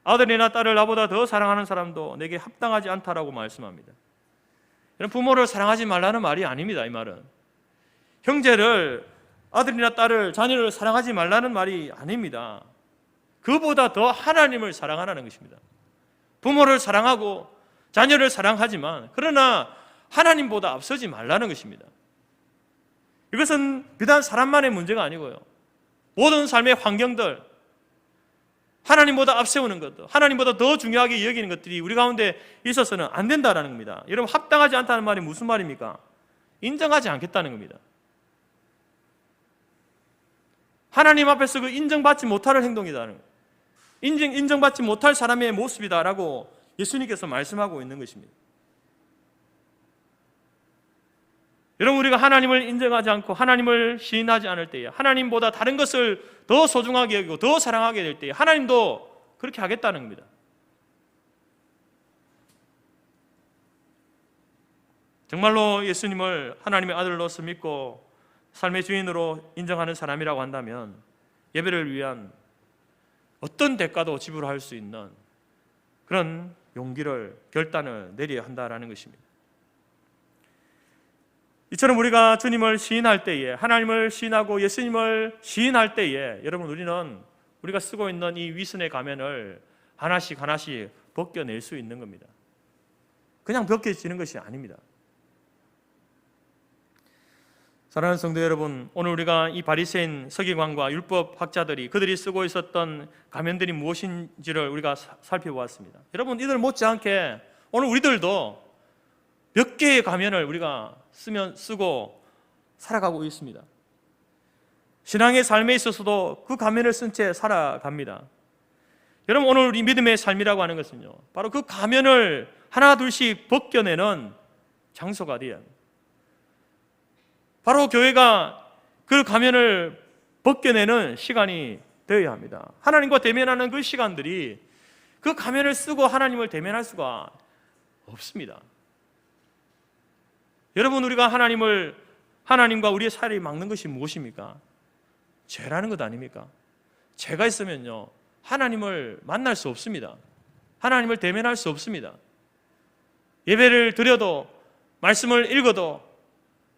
아들이나 딸을 나보다 더 사랑하는 사람도 내게 합당하지 않다라고 말씀합니다. 부모를 사랑하지 말라는 말이 아닙니다. 이 말은 형제를, 아들이나 딸을, 자녀를 사랑하지 말라는 말이 아닙니다. 그보다 더 하나님을 사랑하라는 것입니다. 부모를 사랑하고 자녀를 사랑하지만 그러나 하나님보다 앞서지 말라는 것입니다. 이것은 비단 사람만의 문제가 아니고요, 모든 삶의 환경들, 하나님보다 앞세우는 것들, 하나님보다 더 중요하게 여기는 것들이 우리 가운데 있어서는 안 된다는 겁니다. 여러분, 합당하지 않다는 말이 무슨 말입니까? 인정하지 않겠다는 겁니다. 하나님 앞에서 그 인정받지 못할 행동이다는 거예요. 인정받지 못할 사람의 모습이다라고 예수님께서 말씀하고 있는 것입니다. 여러분, 우리가 하나님을 인정하지 않고 하나님을 시인하지 않을 때에, 하나님보다 다른 것을 더 소중하게 여기고 더 사랑하게 될 때에 하나님도 그렇게 하겠다는 겁니다. 정말로 예수님을 하나님의 아들로서 믿고 삶의 주인으로 인정하는 사람이라고 한다면 예배를 위한 어떤 대가도 지불할 수 있는 그런 용기를, 결단을 내려야 한다는 것입니다. 이처럼 우리가 주님을 시인할 때에, 하나님을 시인하고 예수님을 시인할 때에 여러분, 우리가 쓰고 있는 이 위선의 가면을 하나씩 벗겨낼 수 있는 겁니다. 그냥 벗겨지는 것이 아닙니다. 사랑하는 성도 여러분, 오늘 우리가 이 바리새인 서기관과 율법 학자들이 그들이 쓰고 있었던 가면들이 무엇인지를 우리가 살펴보았습니다. 여러분, 이들 못지않게 오늘 우리들도 몇 개의 가면을 우리가 쓰고 살아가고 있습니다. 신앙의 삶에 있어서도 그 가면을 쓴 채 살아갑니다. 여러분, 오늘 우리 믿음의 삶이라고 하는 것은요, 바로 그 가면을 하나 둘씩 벗겨내는 장소가 되어야 합니다. 바로 교회가 그 가면을 벗겨내는 시간이 되어야 합니다. 하나님과 대면하는 그 시간들이, 그 가면을 쓰고 하나님을 대면할 수가 없습니다. 여러분, 우리가 하나님과 우리의 사이를 막는 것이 무엇입니까? 죄라는 것 아닙니까? 죄가 있으면요, 하나님을 만날 수 없습니다. 하나님을 대면할 수 없습니다. 예배를 드려도, 말씀을 읽어도,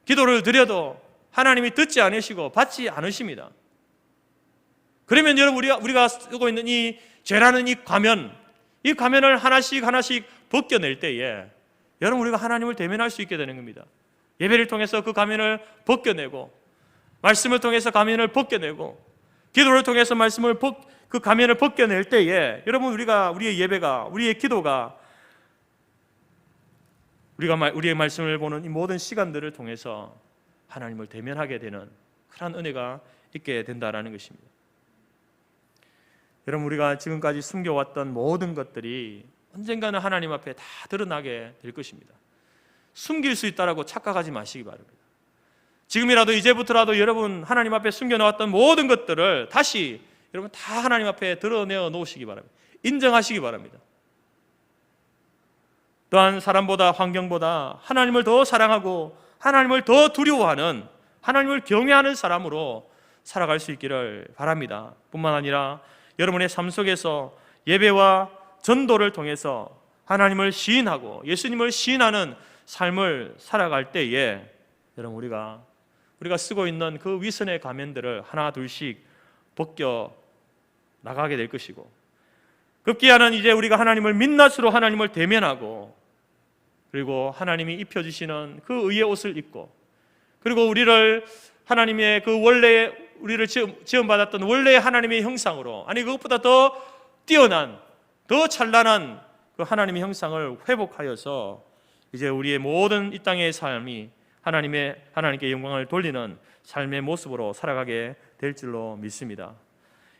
기도를 드려도 하나님이 듣지 않으시고 받지 않으십니다. 그러면 여러분, 우리가 쓰고 있는 이 죄라는 이 가면을 하나씩 벗겨낼 때에 여러분 우리가 하나님을 대면할 수 있게 되는 겁니다. 예배를 통해서 그 가면을 벗겨내고, 말씀을 통해서 가면을 벗겨내고, 기도를 통해서 그 가면을 벗겨낼 때에 여러분 우리의 예배가, 우리의 기도가, 우리의 말씀을 보는 이 모든 시간들을 통해서 하나님을 대면하게 되는 그런 은혜가 있게 된다라는 것입니다. 여러분 우리가 지금까지 숨겨왔던 모든 것들이 언젠가는 하나님 앞에 다 드러나게 될 것입니다. 숨길 수 있다라고 착각하지 마시기 바랍니다. 지금이라도 이제부터라도 여러분 하나님 앞에 숨겨놓았던 모든 것들을 다시 여러분 다 하나님 앞에 드러내어 놓으시기 바랍니다. 인정하시기 바랍니다. 또한 사람보다, 환경보다 하나님을 더 사랑하고 하나님을 더 두려워하는, 하나님을 경외하는 사람으로 살아갈 수 있기를 바랍니다. 뿐만 아니라 여러분의 삶 속에서 예배와 전도를 통해서 하나님을 시인하고 예수님을 시인하는 삶을 살아갈 때에 여러분 우리가 쓰고 있는 그 위선의 가면들을 하나 둘씩 벗겨 나가게 될 것이고, 급기야는 이제 우리가 하나님을 민낯으로 하나님을 대면하고, 그리고 하나님이 입혀주시는 그 의의 옷을 입고, 그리고 우리를 하나님의 그 원래 우리를 지원받았던 원래의 하나님의 형상으로, 아니 그것보다 더 뛰어난, 더 찬란한 그 하나님의 형상을 회복하여서 이제 우리의 모든 이 땅의 삶이 하나님께 영광을 돌리는 삶의 모습으로 살아가게 될 줄로 믿습니다.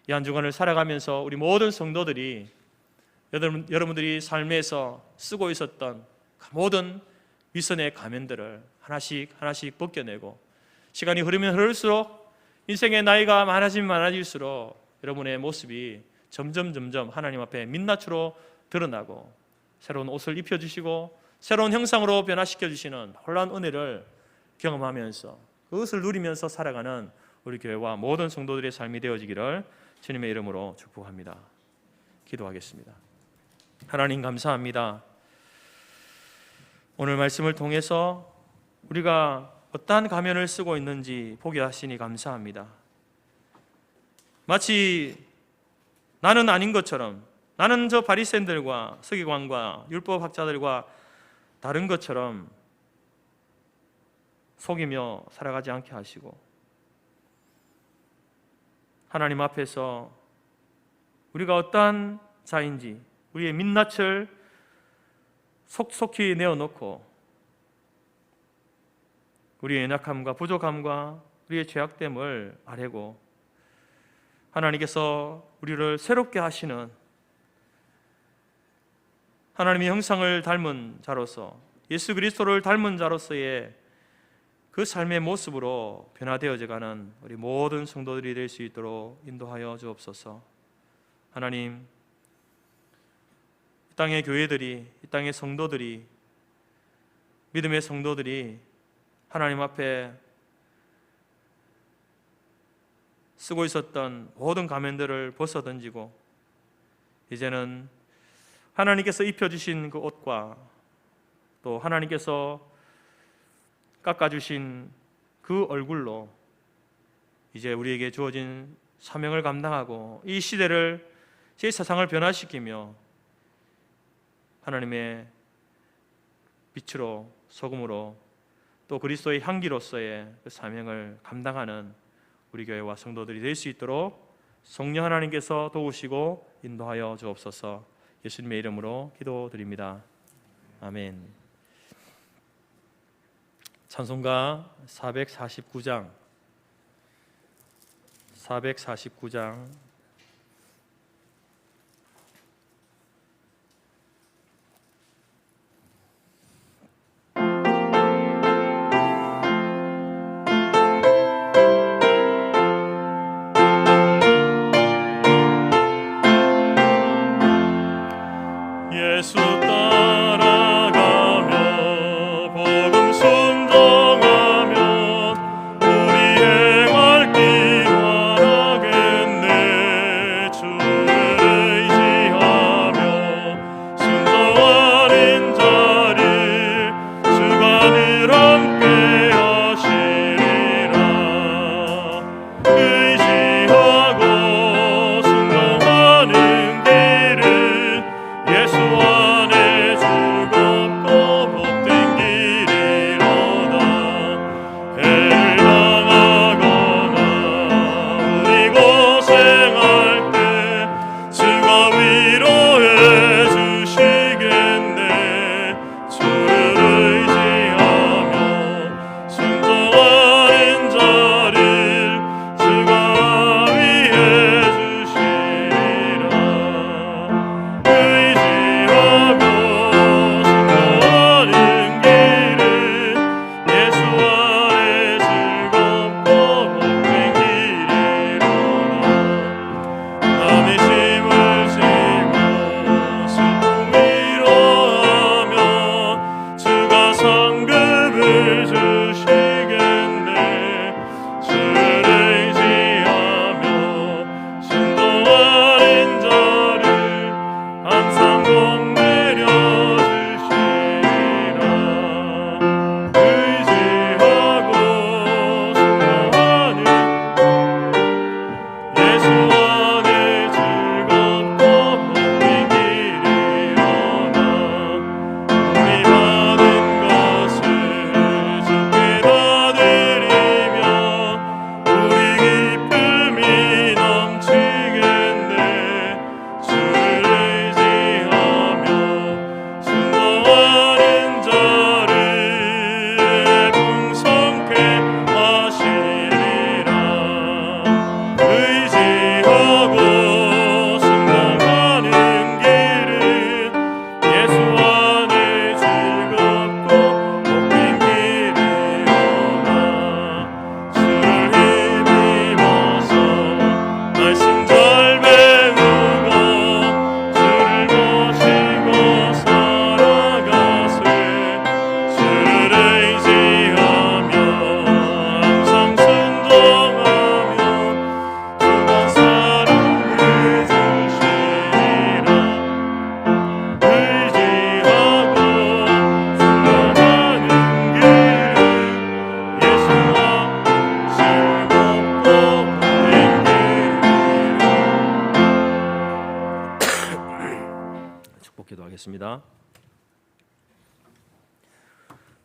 이 한 주간을 살아가면서 우리 모든 성도들이 여러분들이 삶에서 쓰고 있었던 모든 위선의 가면들을 하나씩 벗겨내고, 시간이 흐르면 흐를수록, 인생의 나이가 많아질수록 여러분의 모습이 점점 하나님 앞에 민낯으로 드러나고, 새로운 옷을 입혀주시고 새로운 형상으로 변화시켜 주시는 놀라운 은혜를 경험하면서 그것을 누리면서 살아가는 우리 교회와 모든 성도들의 삶이 되어지기를 주님의 이름으로 축복합니다. 기도하겠습니다. 하나님 감사합니다. 오늘 말씀을 통해서 우리가 어떠한 가면을 쓰고 있는지 보게 하시니 감사합니다. 마치 나는 아닌 것처럼, 나는 저 바리새인들과 서기관과 율법학자들과 다른 것처럼 속이며 살아가지 않게 하시고, 하나님 앞에서 우리가 어떠한 자인지 우리의 민낯을 속히 내어놓고 우리의 연약함과 부족함과 우리의 죄악됨을 아뢰고, 하나님께서 우리를 새롭게 하시는 하나님의 형상을 닮은 자로서, 예수 그리스도를 닮은 자로서의 그 삶의 모습으로 변화되어져가는 우리 모든 성도들이 될 수 있도록 인도하여 주옵소서. 하나님, 이 땅의 교회들이, 이 땅의 성도들이, 믿음의 성도들이 하나님 앞에 쓰고 있었던 모든 가면들을 벗어던지고, 이제는 하나님께서 입혀주신 그 옷과 또 하나님께서 깎아주신 그 얼굴로 이제 우리에게 주어진 사명을 감당하고 이 시대를, 제 세상을 변화시키며 하나님의 빛으로, 소금으로, 또 그리스도의 향기로서의 그 사명을 감당하는 우리 교회와 성도들이 될 수 있도록 성령 하나님께서 도우시고 인도하여 주옵소서. 예수님의 이름으로 기도드립니다. 아멘. 찬송가 449장 예수 따라가며 복음 순종하면 우리 행할 길 원하겠네. 주를 의지하며 순종하는 자를 주가 늘 함께 하시리라. 의지하고 순종하는 길은 예수 안에 즐겁고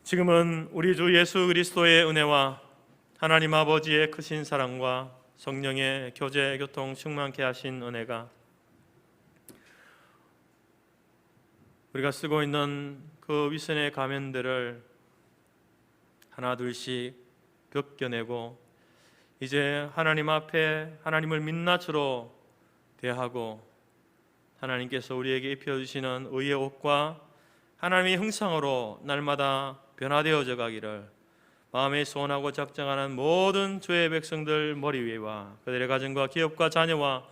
지금은 우리 주 예수 그리스도의 은혜와 하나님 아버지의 크신 사랑과 성령의 교제 교통 충만케 하신 은혜가 우리가 쓰고 있는 그 위선의 가면들을 하나 둘씩 벗겨내고 이제 하나님 앞에 하나님을 민낯으로 대하고 하나님께서 우리에게 입혀주시는 의의 옷과 하나님의 형상으로 날마다 변화되어져 가기를 마음에 소원하고 작정하는 모든 주의 백성들 머리 위에와 그들의 가정과 기업과 자녀와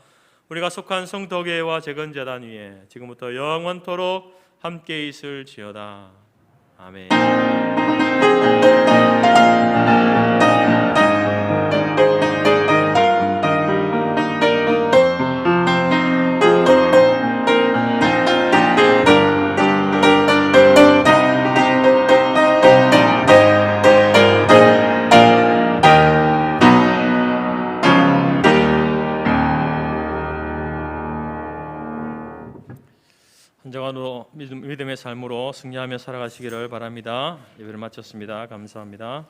우리가 속한 성도교회와 재건재단 위에 지금부터 영원토록 함께 있을지어다. 아멘. 한정환으로 믿음의 삶으로 승리하며 살아가시기를 바랍니다. 예배를 마쳤습니다. 감사합니다.